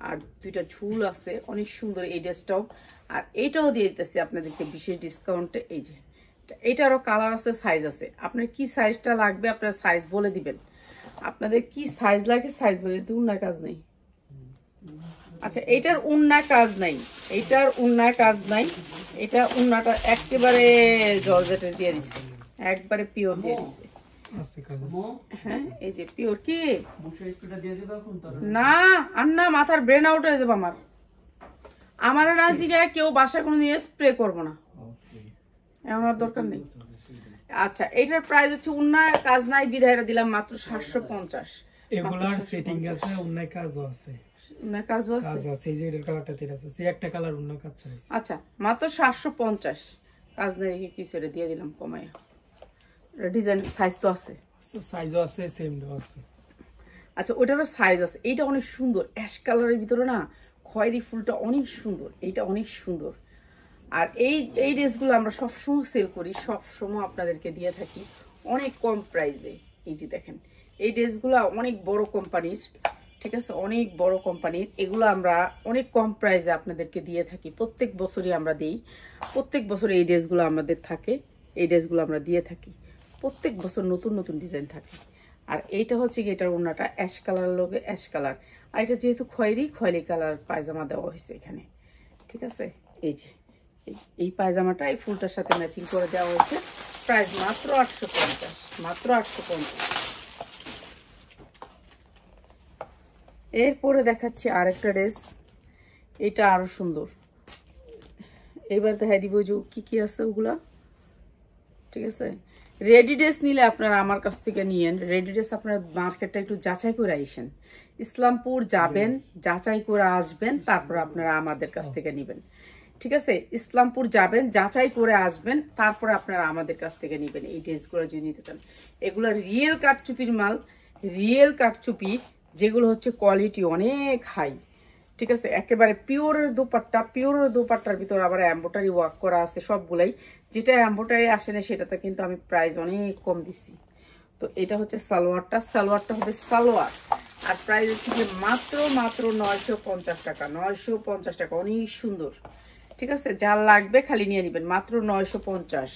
আর দুইটা ঝুল আছে, অনেক সুন্দর এই ড্রেসটাও। আর এইটাও দিয়ে দিতেছি আপনাদেরকে বিশেষ ডিসকাউন্টে। এই যে এটারও কালার আছে, সাইজ আছে, আপনার কি সাইজটা লাগবে আপনার সাইজ বলে দিবেন, আপনাদের কি সাইজ লাগে সাইজ বলে। উন্নায় কাজ নেই, আচ্ছা এইটার উন্নায় কাজ নাই, এইটার উন্নায় কাজ নাই, এটা উন্নাটা একেবারে জর্জেটের দিয়ে দিচ্ছে, একবারে পিওর দিয়ে দিচ্ছে। হ্যাঁ এই যে পিওর। কি না আর না, মাথার ব্রেন আউট হয়ে যাবে আমার রাজিগায় কেউ বাসায় কোনো নিয়ে স্প্রে করবো না, আমার দরকার নেই। আচ্ছা এটার প্রাইস হচ্ছে, উন্নায় কাজ নাই বিধায়টা দিলাম মাত্র 750। এগুলার সেটিং আছে, উন্নায় কাজও আছে, উন্নায় কাজও আছে, এই যে এর কালারটা ঠিক আছে, সেই একটা কালার উন্নায় কাজ চাইছে। আচ্ছা মাত্র 750, কাজ নাই রেখে কি সেটা দিয়ে দিলাম কমাইয়া। ডিজাইন সাইজ তো আছে, সাইজও আছে, সেম আছে। আচ্ছা ওটারও সাইজ আছে। এইটা অনেক সুন্দর, অ্যাশ কালারের ভিতরে না খয়েরি ফুলটা অনেক সুন্দর, এইটা অনেক সুন্দর। আর এই ড্রেসগুলো আমরা সবসময় সেল করি, সবসময় আপনাদেরকে দিয়ে থাকি অনেক কম প্রাইসে। এই যে দেখেন এই ড্রেসগুলো অনেক বড় কোম্পানির, ঠিক আছে, অনেক বড় কোম্পানির, এগুলো আমরা অনেক কম প্রাইসে আপনাদেরকে দিয়ে থাকি, প্রত্যেক বছরই আমরা দিই, প্রত্যেক বছর এই ড্রেসগুলো আমাদের থাকে, এই ড্রেসগুলো আমরা দিয়ে থাকি, প্রত্যেক বছর নতুন নতুন ডিজাইন থাকে। আর এইটা হচ্ছে কি, এটার ওড়নাটা অ্যাশ কালার লোকে অ্যাশ কালার, আর এটা যেহেতু খয়েরি কালার পায়জামা দেওয়া হয়েছে এখানে, ঠিক আছে। এই যে এই পায়জামাটা এই ফুলটার সাথে ম্যাচিং করে দেওয়া হয়েছে, প্রাইস মাত্র 850, মাত্র 850। এরপরে দেখাচ্ছি আরেকটা ড্রেস, এটা আরো সুন্দর। এবার দেখাই দিব যে কি কি আছে ওগুলা, ঠিক আছে। রেডি ড্রেস নিলে আপনারা আমার কাছ থেকে নিয়েন, রেডি ড্রেস আপনারা মার্কেটটা একটু যাচাই করে আইসেন, ইসলামপুর যাবেন, যাচাই করে আসবেন, তারপর আপনারা আমাদের কাছ থেকে নেবেন, ঠিক আছে। ইসলামপুর যাবেন, যাচাই করে আসবেন, তারপর আপনারা আমাদের কাছ থেকে নেবেন এই ড্রেসগুলো যদি নিতে চান। এগুলো রিয়েল কাঠচুপির মাল, রিয়েল কাঠচুপি, যেগুলো হচ্ছে কোয়ালিটি অনেক হাই, ঠিক আছে। একেবারে পিওরের দোপাট্টা, পিওরের দোপাট্টার ভিতর আবার এমব্রয়ডারি ওয়ার্ক করা আছে সবগুলাই। যেটা এমব্রয়ডারি আসে না সেটাতে কিন্তু আমি প্রাইস অনেক কম দিচ্ছি। তো এটা হচ্ছে সালোয়ারটা, সালোয়ারটা হবে সালোয়ার, আর প্রাইস হচ্ছে যে মাত্র 950 টাকা, 950 টাকা, অনেক সুন্দর, ঠিক আছে। যার লাগবে খালি নিয়ে নেবেন, মাত্র 950।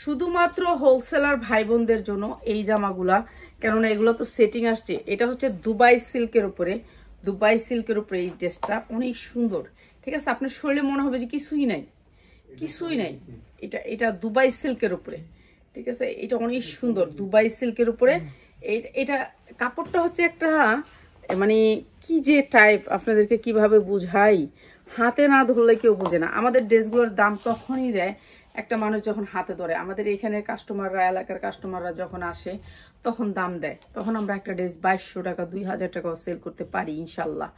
শুধুমাত্র হোলসেলার ভাই বোনদের জন্য এই জামাগুলা, কেননা এগুলো তো সেটিং আসছে। এটা হচ্ছে দুবাই সিল্কের উপরে, দুবাই সিল্কের উপরে এই ড্রেসটা অনেক সুন্দর, ঠিক আছে। আপনার শরীরে মনে হবে যে কিছুই নাই, কিছুই নাই। এটা দুবাই সিল্কের উপরে, ঠিক আছে। এটা অনেক সুন্দর দুবাই সিল্কের উপরে। এটা কাপড়টা হচ্ছে একটা মানে কি যে টাইপ, আপনাদেরকে কিভাবে বুঝাই, হাতে না ধরলে কেউ বোঝে না। আমাদের ড্রেসগুলোর দাম তখনই দেয় একটা মানুষ যখন হাতে ধরে। আমাদের এখানে কাস্টমাররা, এলাকার কাস্টমাররা যখন আসে তখন দাম দেয়, তখন আমরা একটা ড্রেস 2200 টাকা, 2000 টাকাও সেল করতে পারি ইনশাল্লাহ।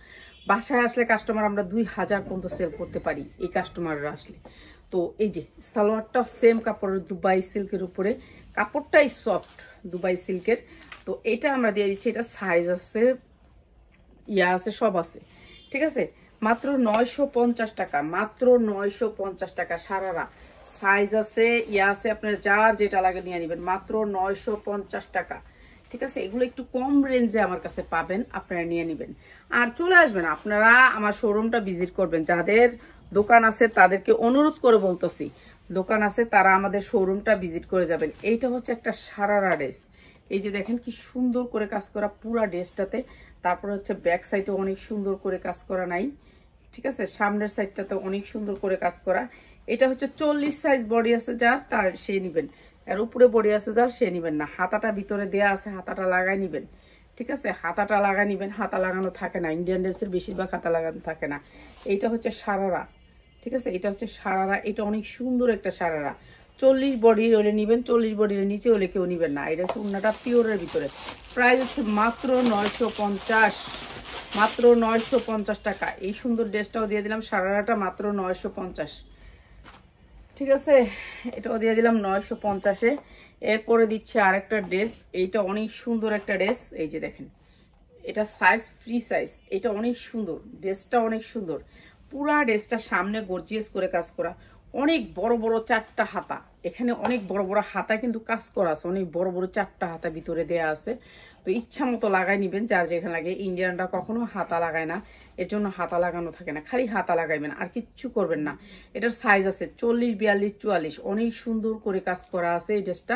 বাসায় আসলে কাস্টমার আমরা 2000 পর্যন্ত সেল করতে পারি এই কাস্টমাররা আসলে। তো এই যে সালোয়ারটা সেম কাপড়ের, দুবাই সিল্কের উপরে, কাপড়টাই সফট দুবাই সিল্কের। তো এটা আমরা দিয়ে দিচ্ছি, এটা সাইজ আছে, ইয়া আছে, সব আছে, ঠিক আছে। মাত্র 950 টাকা, মাত্র 950 টাকা, সারারা সাইজ আছে, ইয়া আছে, আপনার যার যেটা লাগে নিয়ে নেবেন, মাত্র 950 টাকা, ঠিক আছে। এগুলো একটু কম রেঞ্জে আমার কাছে পাবেন, আপনারা নিয়ে নেবেন। আর চলে আসবেন আপনারা আমার শোরুমটা ভিজিট করবেন। যাদের দোকান আছে তাদেরকে অনুরোধ করে বলতেছি, দোকান আছে তারা আমাদের শোরুমটা ভিজিট করে যাবেন। এইটা হচ্ছে একটা সারারা ড্রেস, এই যে দেখেন কি সুন্দর করে কাজ করা পুরা ড্রেসটাতে। তারপর হচ্ছে ব্যাক সাইডে অনেক সুন্দর করে কাজ করা নাই, ঠিক আছে। সামনের সাইডটাতে অনেক সুন্দর করে কাজ করা। এটা হচ্ছে 40 সাইজ বডি আছে যার, তার সে নিবেন। এর উপরে বডি আছে যার, সে নিবেন না। হাতাটা ভিতরে দেয়া আছে, হাতাটা লাগাই নিবেন, ঠিক আছে। হাতাটা লাগা নিবেন, হাতা লাগানো থাকে না, ইন্ডিয়ান ড্রেসের বেশিরভাগ হাতা লাগানো থাকে না। এইটা হচ্ছে সারারা, ঠিক আছে। এটা হচ্ছে সারারা, এটা অনেক সুন্দর একটা সারারা। 40 বডি হলে নিবেন, 40 বডির নিচে হলে কেউ নিবেন না। এটা হচ্ছে উন্নাটা পিওরের ভিতরে, প্রাইস হচ্ছে মাত্র 950, মাত্র 950 টাকা। এই সুন্দর ড্রেসটাও দিয়ে দিলাম, সারারাটা মাত্র 950, ঠিক আছে। এটাও দিয়ে দিলাম 950-এ। এরপরে দিচ্ছে আরেকটা ড্রেস, এইটা অনেক সুন্দর একটা ড্রেস, এই যে দেখেন, এটা সাইজ ফ্রি সাইজ, এটা অনেক সুন্দর, ড্রেসটা অনেক সুন্দর। পুরা ড্রেসটা সামনে গর্জিয়াস করে কাজ করা, অনেক বড় বড় 4টা হাতা, এখানে অনেক বড় বড় হাতা কিন্তু কাজ করা আছে, অনেক বড় বড় 4টা হাতা ভিতরে দেয়া আছে। তো ইচ্ছা মতো লাগাই নিবেন যার যেখানে লাগে। ইন্ডিয়ানরা কখনো হাতা লাগায় না, এর জন্য হাতা লাগানো থাকে না, খালি হাতা লাগাইবেন, আর কিচ্ছু করবেন না। এটার সাইজ আছে 40, 42, 44, অনেক সুন্দর করে কাজ করা আছে এই ড্রেসটা।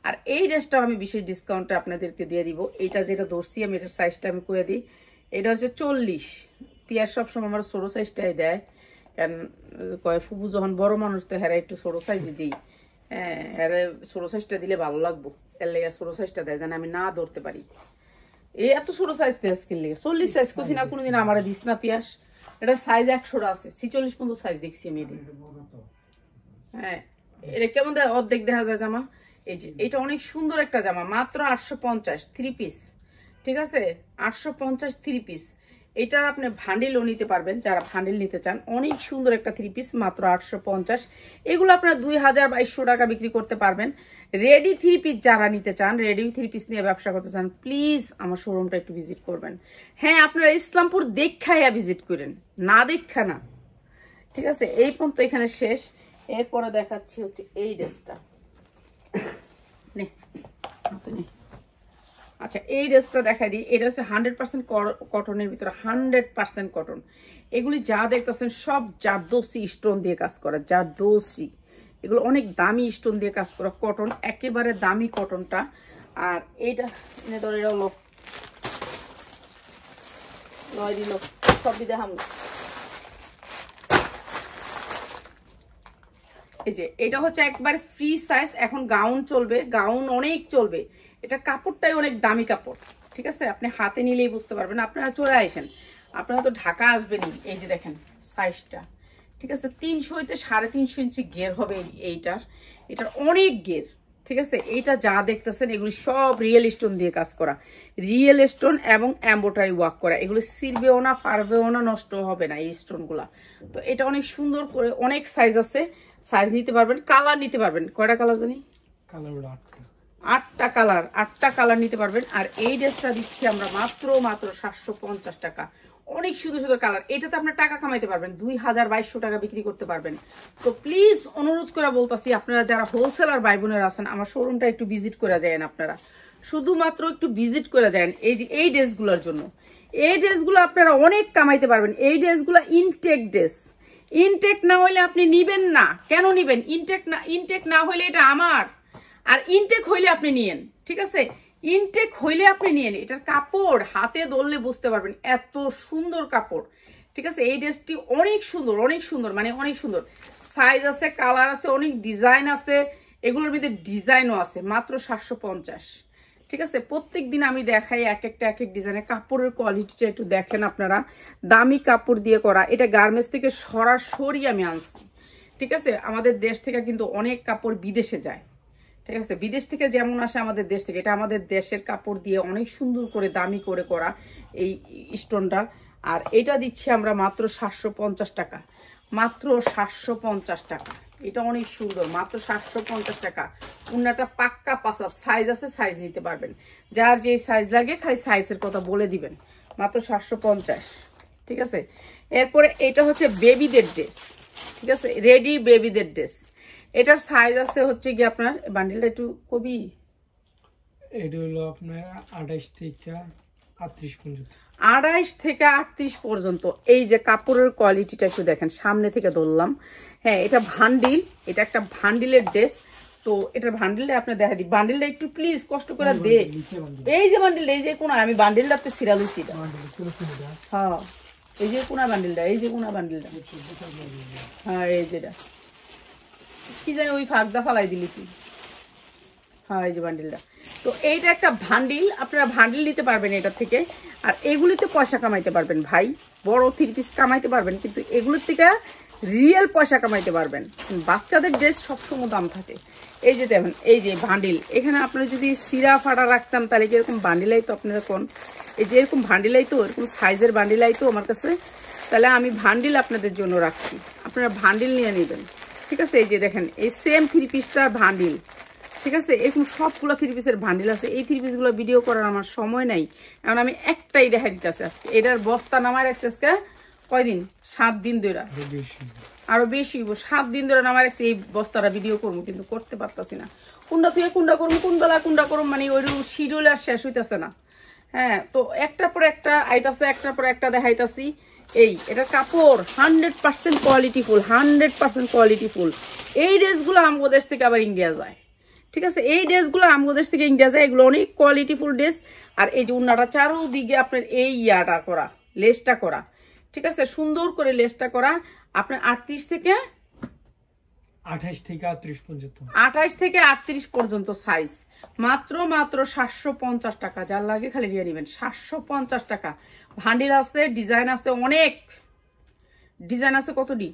আর এই ড্রেসটা আমি বিশেষ ডিসকাউন্টে আপনাদেরকে দিয়ে দিব। এইটা যেটা ধরছি আমি, এটার সাইজটা আমি কয়ে দিই, এটা হচ্ছে 40। পিয়ার সবসময় আমার ছোট সাইজটাই দেয়, কারণ কয় ফুবু যখন বড় মানুষ তো হ্যাঁ একটু ছোট সাইজ দিই, হ্যাঁ হ্যাঁ ছোট সাইজটা দিলে ভালো লাগবো, এর লেগে ছোট সাইজটা দেয় যেন আমি না ধরতে পারি। এই এত ছোট সাইজ দেয় কিনলে 40 সাইজ করছি না কোনোদিন, আমার দিস না পিয়াস। এটা সাইজ 100 আছে, 46 পর্যন্ত সাইজ দেখছি আমি। হ্যাঁ এটা কেমন দেয়, অর্ধেক দেখা যায় জামা। এই যে এটা অনেক সুন্দর একটা জামা, মাত্র 850, 3 পিস, ঠিক আছে। 850 3 পিস। এটা আপনি ভান্ডিলও নিতে পারবেন, যারা ভান্ডিল নিতে চান। অনেক সুন্দর একটা 3 পিস, মাত্র 850। এগুলো আপনারা 2000-2200 টাকা বিক্রি করতে পারবেন। রেডি 3 পিস যারা নিতে চান, রেডি 3 পিস নিয়ে ব্যবসা করতে চান, প্লিজ আমার শোরুমটা একটু ভিজিট করবেন। হ্যাঁ আপনারা ইসলামপুর দেখাইয়া ভিজিট করেন, না দেখা না, ঠিক আছে। এই পর্যন্ত এখানে শেষ। এরপরে দেখাচ্ছি হচ্ছে এই ড্রেসটা, আচ্ছা এই ড্রেসটা দেখাই দিই। এটা হচ্ছে 100% কটনের ভিতরে, 100% কটন। এগুলি যা দেখতেছেন সব জারদোসি স্টোন দিয়ে কাজ করা, জারদোসি। এগুলো অনেক দামি স্টোন দিয়ে কাজ করা কটন, একেবারে দামি কটনটা। আর এইটা এনে ধরে হলো 9 দিল, সব দেখাম। এই যে এটা হচ্ছে একবার ফ্রি সাইজ। এখন গাউন চলবে, গাউন অনেক চলবে। এটা কাপড়টাই অনেক দামি কাপড়, ঠিক আছে? আপনি হাতে নিলেই বুঝতে পারবেন। আপনারা চলে আসেন, আপনারা তো ঢাকা আসবেনই। এই যে দেখেন সাইজটা, ঠিক আছে? 300 হইতে 3.5 ইঞ্চি গের হবে এইটার। এটার অনেক গের, ঠিক আছে? এইটা যা দেখতেছেন এগুলি সব রিয়েল স্টোন দিয়ে কাজ করা, রিয়েল স্টোন এবং এমব্রয়ডারি ওয়ার্ক করা। এগুলো ছিঁড়বেও না, ফাড়বেও না, নষ্ট হবে না এই স্টোনগুলা। তো এটা অনেক সুন্দর করে, অনেক সাইজ আছে, সাইজ নিতে পারবেন, কালার নিতে পারবেন। কয়টা কালার জানি? কালার 8টা কালার, 8টা কালার নিতে পারবেন। আর এই ড্রেসটা দিচ্ছি আমরা মাত্র 750 টাকা। অনেক সুন্দর সুন্দর কালার। এটাতে আপনার টাকা কামাইতে পারবেন, 2200 টাকা বিক্রি করতে পারবেন। তো প্লিজ অনুরোধ করে বলতেছি, আপনারা যারা হোলসেলার ভাই বোনেরা আছেন, আমার শোরুমটা একটু ভিজিট করে যায়েন। আপনারা শুধুমাত্র একটু ভিজিট করে যায়েন এই যে এই ড্রেসগুলোর জন্য। এই ড্রেসগুলো আপনারা অনেক কামাইতে পারবেন। এই ড্রেসগুলো ইনটেক ড্রেস। ইনটেক না হইলে আপনি নিবেন না। কেন নিবেন? ইনটেক না হইলে এটা আমার, আর ইনটেক হইলে আপনি নিয়েন, ঠিক আছে? ইনটেক হইলে আপনি নিয়েন। এটার কাপড় হাতে ধরলে বুঝতে পারবেন এত সুন্দর কাপড়, ঠিক আছে? এই ড্রেসটি অনেক সুন্দর, অনেক সুন্দর, মানে অনেক সুন্দর। সাইজ আছে, কালার আছে, অনেক ডিজাইন আছে। এগুলোর মধ্যে ডিজাইনও আছে। মাত্র 750, ঠিক আছে? প্রত্যেক দিন আমি দেখাই এক একটা ডিজাইনের। কাপড়ের কোয়ালিটিটা একটু দেখেন আপনারা। দামি কাপড় দিয়ে করা। এটা গার্মেন্টস থেকে সরাসরি আমি আনছি, ঠিক আছে? আমাদের দেশ থেকে কিন্তু অনেক কাপড় বিদেশে যায়, ঠিক আছে? বিদেশ থেকে যেমন আসে আমাদের দেশ থেকে, এটা আমাদের দেশের কাপড় দিয়ে অনেক সুন্দর করে দামি করে করা এই স্টোনটা। আর এটা দিচ্ছি আমরা মাত্র 750 টাকা। মাত্র 750 টাকা। এটা অনেক সুন্দর, মাত্র 750 টাকা। উন্নাটা পাক্কা পাসাদ, সাইজ আছে, সাইজ নিতে পারবেন। যার যে সাইজ লাগে খালি সাইজের কথা বলে দিবেন। মাত্র 750, ঠিক আছে? এরপরে এটা হচ্ছে বেবিদের ড্রেস, ঠিক আছে? রেডি বেবিদের ড্রেস। এটার সাইজ আছে হচ্ছে কি আপনার, বান্ডিলটা একটু কবি, এটা হলো আপনার 28 থেকে 38 পর্যন্ত। 28 থেকে 38 পর্যন্ত। এই যে কাপড়ের কোয়ালিটিটা একটু দেখেন, সামনে থেকে ধরলাম। হ্যাঁ, এটা ভান্ডিল, এটা একটা ভান্ডিলের ড্রেস। তো এটার ভান্ডিলটা আপনি দেখা দিই। বান্ডিলটা একটু প্লিজ কষ্ট করে দে। এই যে বান্ডিলটা, এই যে কোনা, আমি বান্ডিলটাতে সিরিয়াল হইছি। হ্যাঁ, এই যে কোনা বান্ডিলটা, এই যে কোনা বান্ডিলটা। হ্যাঁ, এই যেটা কি জানি ওই ফাঁকদা ফালাই দিলি কি। হ্যাঁ, এই যে বান্ডিলটা। তো এইটা একটা ভান্ডিল, আপনারা ভান্ডিল নিতে পারবেন এটা থেকে। আর এগুলিতে পয়সা কামাইতে পারবেন ভাই, বড় 3 পিস কামাইতে পারবেন, কিন্তু এগুলোর থেকে রিয়েল পয়সা কামাইতে পারবেন। বাচ্চাদের ড্রেস সবসময় দাম থাকে। এই যে দেখেন, এই যে ভান্ডিল, এখানে আপনারা যদি সিরা ফাটা রাখতাম তাহলে কি এরকম বান্ডিলাই তো আপনারা কোন, এই যে এরকম ভান্ডিলাই তো, এরকম সাইজের বান্ডিলাই তো আমার কাছে। তাহলে আমি ভান্ডিল আপনাদের জন্য রাখছি, আপনারা ভান্ডিল নিয়ে নেবেন, ঠিক আছে? এই যে দেখেন, এই সেম 3 পিসটার ভান্ডিল, ঠিক আছে? এরকম সবগুলো 3 পিসের ভান্ডিল আছে। এই 3 পিসগুলো ভিডিও করার আমার সময় নাই, এখন আমি একটাই দেখা দিতেছি আজকে। এটার বস্তা নামায় রাখছি আজকে কয়দিন, 7 দিন ধরে, আরো বেশি 7 দিন ধরে নামায় রাখছি। এই বস্তাটা ভিডিও করবো, কিন্তু করতে পারতাছি না। কুন্ডা থেকে কুন্ডা করবো, কোন বেলা কুন্ডা করবো, মানে ওই শিডিউল আর শেষ হইতেছে না। হ্যাঁ, তো একটার পর একটা আইতাছে, একটার পর একটা দেখাইতাছি। এই এটা কাপড় 100% কোয়ালিটিফুল, 100% কোয়ালিটিফুল। এই ড্রেসগুলো আমগো দেশ থেকে আবার ইন্ডিয়া যায়, ঠিক আছে? এই ড্রেসগুলো আমগো দেশ থেকে ইন্ডিয়া যায়, এগুলো অনেক কোয়ালিটিফুল ড্রেস। আর এই যে উন্নাটা চারোদিকে আপনার এই ইয়াটা করা, লেসটা করা, ঠিক আছে? সুন্দর করে লেসটা করা। আপনার 28 থেকে 38 পর্যন্ত, 28 থেকে 38 পর্যন্ত সাইজ। মাত্র 750 টাকা। যার লাগে খালি নিয়ে নেবেন, 750 টাকা। ভান্ডিল আছে, ডিজাইন আছে, অনেক ডিজাইন আছে। কতটি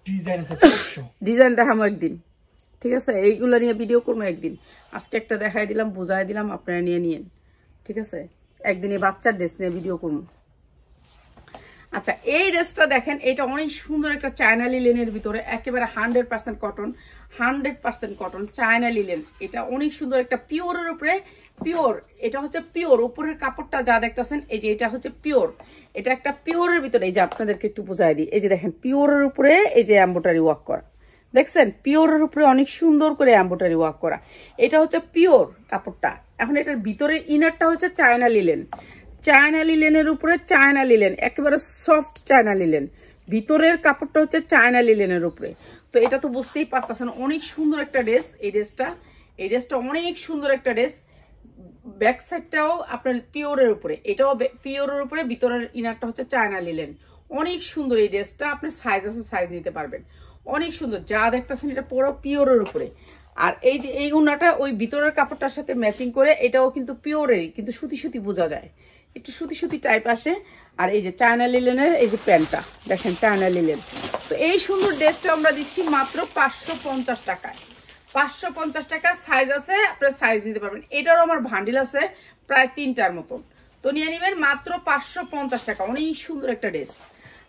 ডিজাইন আছে? ডিজাইন দেখাবো একদিন, ঠিক আছে? এইগুলো নিয়ে ভিডিও করবো একদিন। আজকে একটা দেখাই দিলাম, বুঝাই দিলাম, আপনারা নিয়ে নিয়েন, ঠিক আছে? একদিন এই বাচ্চার ড্রেস নিয়ে ভিডিও করবো। আচ্ছা, এই ড্রেসটা দেখেন, এটা অনেক সুন্দর একটা চায়না লিলেনের ভিতরে, একেবারে 100% কটন, 100% কটন চায়না লিলেন। এটা অনেক সুন্দর একটা পিওরের উপরে, পিওর, এটা হচ্ছে পিওর। উপরের কাপড়টা যা দেখতেছেন, এই যে এটা হচ্ছে পিওর। এটা একটা পিওরের ভিতরে, এই যে আপনাদেরকে একটু বোঝাই দিই। এই যে দেখেন, পিওরের উপরে এই যে এমব্রয়ডারি ওয়ার্ক করা, দেখছেন? পিওরের উপরে অনেক সুন্দর করে এমব্রয়ডারি ওয়ার্ক করা। এটা হচ্ছে পিওর কাপড়টা। এখন এটার ভিতরের ইনারটা হচ্ছে চায়না লিলেন, চায়না লিলেনের উপরে চায়না লিলেন, একেবারে সফট চায়না লিলেন। ভিতরের কাপড়টা হচ্ছে চায়না লিলেনের উপরে। তো এটা তো বুঝতেই পারতেছেন, অনেক সুন্দর একটা ড্রেস। এই ড্রেসটা অনেক সুন্দর একটা ড্রেস। ব্যাক সাইডটাও আপনার পিওরের উপরে, এটাও পিওরের উপরে, ভিতরের ইনারটা হচ্ছে চায়না লিলেন। অনেক সুন্দর এই ড্রেসটা। আপনার সাইজ আছে, সাইজ নিতে পারবেন। অনেক সুন্দর, যা দেখতেছেন এটা পুরো পিওরের উপরে। আর এই যে এই উন্নাটা ওই ভিতরের কাপড়টার সাথে ম্যাচিং করে, এটাও কিন্তু পিওরেরই, কিন্তু সুতি সুতি বোঝা যায়, একটু সুতি সুতি টাইপ আসে। আর এই যে চায়না লিলেনের এই যে প্যান্টটা দেখেন, চায়না লিলেন। তো এই সুন্দর ড্রেসটা আমরা দিচ্ছি মাত্র 550 টাকায়। 550 টাকা। সাইজ আছে, আপনারা সাইজ নিতে পারবেন। এটারও আমার ভান্ডিল আছে প্রায় 3টার মতন, তো নিয়ে নেবেন মাত্র 550 টাকা। অনেক সুন্দর একটা ড্রেস।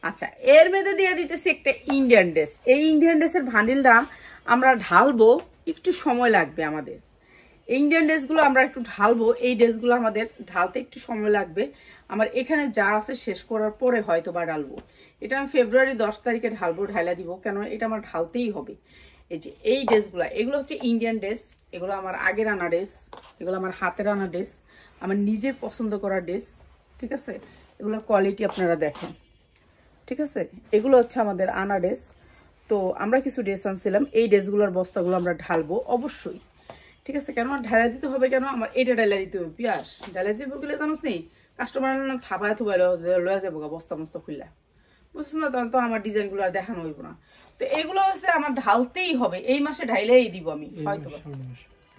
আচ্ছা, এর মধ্যে দিয়ে দিতেছি একটা ইন্ডিয়ান ড্রেস। এই ইন্ডিয়ান ড্রেসের ভান্ডিলটা আমরা ঢালবো, একটু সময় লাগবে আমাদের। ইন্ডিয়ান ড্রেসগুলো আমরা একটু ঢালবো, এই ড্রেসগুলো আমাদের ঢালতে একটু সময় লাগবে। আমার এখানে যা আছে শেষ করার পরে হয়তো বা ঢালবো। এটা আমি ফেব্রুয়ারি 10 তারিখে ঢালবো, ঢালা দিব, কেন এটা আমার ঢালতেই হবে। এই যে এই ড্রেসগুলো, এগুলো হচ্ছে ইন্ডিয়ান ড্রেস। এগুলো আমার আগের আনা ড্রেস, এগুলো আমার হাতের আনা ড্রেস, আমার নিজের পছন্দ করা ড্রেস। ঠিক আছে, এগুলোর কোয়ালিটি আপনারা দেখেন। ঠিক আছে, এগুলো হচ্ছে আমাদের আনা ড্রেস। তো আমরা কিছু ড্রেস আনছিলাম, এই ড্রেসগুলোর বস্তাগুলো আমরা ঢালবো অবশ্যই। ঠিক আছে, কেন আমার ঢালা দিতে হবে, কেন আমার এটা ঢালা দিতে হবে। পিয়াস ঢালা দিতে গেলে জানোস নি, কাস্টমার থাবায় থুবাই লয়ে যাবো বস্তা মস্তা খুললা, বুঝছিস না? তখন তো আমার ডিজাইনগুলো আর দেখানো হইব না। তো এগুলো হচ্ছে আমার ঢালতেই হবে, এই মাসে ঢাইলেই দিব আমি হয়তো।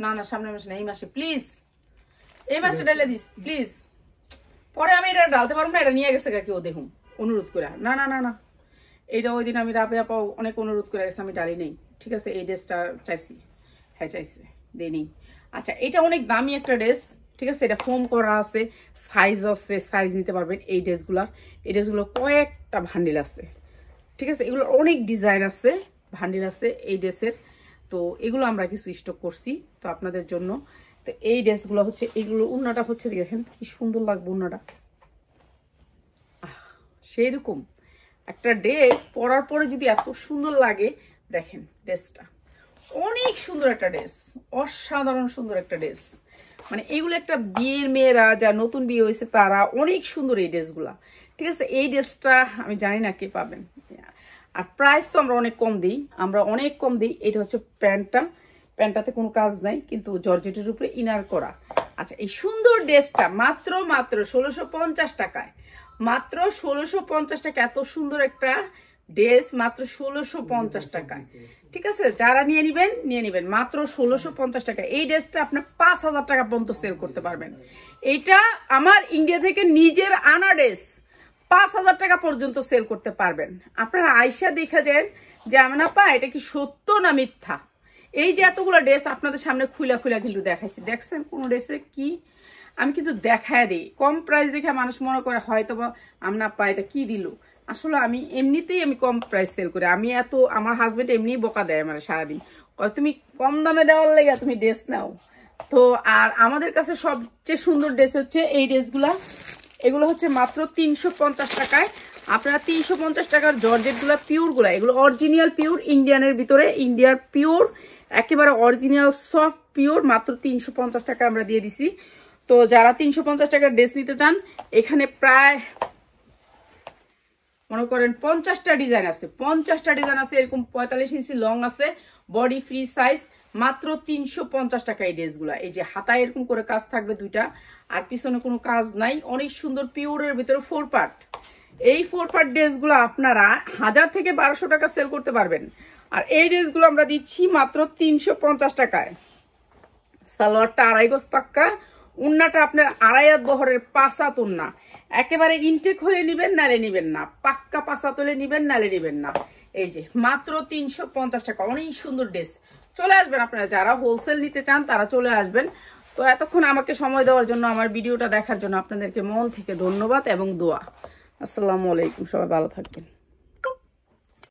না না, সামনের মাসে না, এই মাসে প্লিজ, এই মাসে ঢাইলে দিস প্লিজ। পরে আমি এটা ঢালতে পারবো না, এটা নিয়ে গেছে কেউ দেখুন, অনুরোধ করে। না না না না, এইটা ওই দিন আমি রাবে আপাও অনেক অনুরোধ করে গেছে, আমি ডালি নেই। ঠিক আছে, এই ড্রেসটা চাইছি, হ্যাঁ চাইছে, দেনি। আচ্ছা, এটা অনেক দামি একটা ড্রেস। ঠিক আছে, এটা ফোম করা আছে, সাইজ আছে, সাইজ নিতে পারবেন এই ড্রেসগুলার। এই ড্রেসগুলো কয়েকটা ভান্ডিল আছে। ঠিক আছে, এগুলো অনেক ডিজাইন আছে, ভান্ডিল আছে এই ড্রেসের। তো এগুলো আমরা কিছু স্টক করছি তো আপনাদের জন্য। তো এই ড্রেসগুলো হচ্ছে, এইগুলো উন্নাটা হচ্ছে দেখেন কি সুন্দর লাগবে উন্নাটা, সেই রকম একটা ড্রেস পরার পরে যদি এত সুন্দর লাগে, দেখেন ড্রেসটা অনেক সুন্দর একটা ড্রেস, অসাধারণ সুন্দর একটা ড্রেস। মানে এইগুলো একটা বিয়ের মেয়েরা, যা নতুন বিয়ে হয়েছে তারা অনেক সুন্দর এই ড্রেসগুলা। ঠিক আছে, এই ড্রেসটা আমি জানি না কে পাবেন। আর প্রাইস তো আমরা অনেক কম দিই, আমরা অনেক কম দিই। এটা হচ্ছে প্যান্টটা, প্যান্টটাতে কোনো কাজ নাই, কিন্তু জর্জেটের উপরে ইনার করা। আচ্ছা, এই সুন্দর ড্রেসটা মাত্র 1650 টাকায়, মাত্র 1650 টাকা। এত সুন্দর একটা ড্রেস মাত্র 1650 টাকায়। ঠিক আছে, যারা নিয়ে নিবেন মাত্র 1650 টাকা। এই ড্রেসটা আপনি 5000 টাকা পর্যন্ত সেল করতে পারবেন। এইটা আমার ইন্ডিয়া থেকে নিজের আনা ড্রেস, 5000 টাকা পর্যন্ত সেল করতে পারবেন। আপনারা আয়সা দেখা যান যে আমি না পা এটা কি সত্য না মিথ্যা। এই যে এতগুলো ড্রেস আপনাদের সামনে খুলা কিন্তু দেখাইছি, দেখছেন কোন ড্রেসে কি আমি কিন্তু দেখায় দিই। কম প্রাইস দেখে মানুষ মনে করে হয়তো বা আমরা পা এটা কি দিল, আসলে আমি এমনিতেই আমি কম প্রাইস সেল করি। আমি এত, আমার হাজবেন্ড এমনি বকা দেয় আমার সারাদিন, তুমি কম দামে দেওয়ার লেগে তুমি ড্রেস নাও। তো আর আমাদের কাছে সবচেয়ে সুন্দর ড্রেস হচ্ছে এই ড্রেসগুলা। এগুলো হচ্ছে মাত্র 350 টাকায়। আপনারা 350 টাকার জর্জেট গুলা, পিওর গুলা, এগুলো অরিজিনাল পিওর, ইন্ডিয়ানের ভিতরে, ইন্ডিয়ার পিওর, একেবারে অরিজিনাল সফট পিওর, মাত্র 350 টাকা আমরা দিয়ে দিছি। তো যারা 350 টাকার ড্রেস নিতে চান, এখানে প্রায় মনে করেন 50টা ডিজাইন আছে, 50টা ডিজাইন আছে, এরকম 45 ইঞ্চি লং আছে, বডি ফ্রি সাইজ, মাত্র 350 টাকা এই ড্রেসগুলা। এই যে হাতায় এরকম করে কাজ থাকবে দুইটা, আর পিছনে কোনো কাজ নাই, অনেক সুন্দর পিওরের ভিতরে 4 পার্ট। এই 4 পার্ট ড্রেসগুলো আপনারা 1000 থেকে 1200 টাকা সেল করতে পারবেন। আর এই ড্রেসগুলো আমরা দিচ্ছি মাত্র 350 টাকায়। সালোয়ারটা 2.5 গজ পাক্কা, উন্নাটা আপনার 2.5 হাত বহরের 5 হাত উন্না। একেবারে ইনটেক হলে নিবেন, নালে নিবেন না, পাক্কা 5 হাত হলে নিবেন, নালে নিবেন না। এই যে মাত্র 350 টাকা, অনেক সুন্দর ড্রেস। চলে আসবেন আপনারা, যারা হোলসেল নিতে চান তারা চলে আসবেন। তো এতক্ষণ আমাকে সময় দেওয়ার জন্য, আমার ভিডিওটা দেখার জন্য আপনাদেরকে মন থেকে ধন্যবাদ এবং দোয়া। আসসালামু আলাইকুম, সবাই ভালো থাকবেন।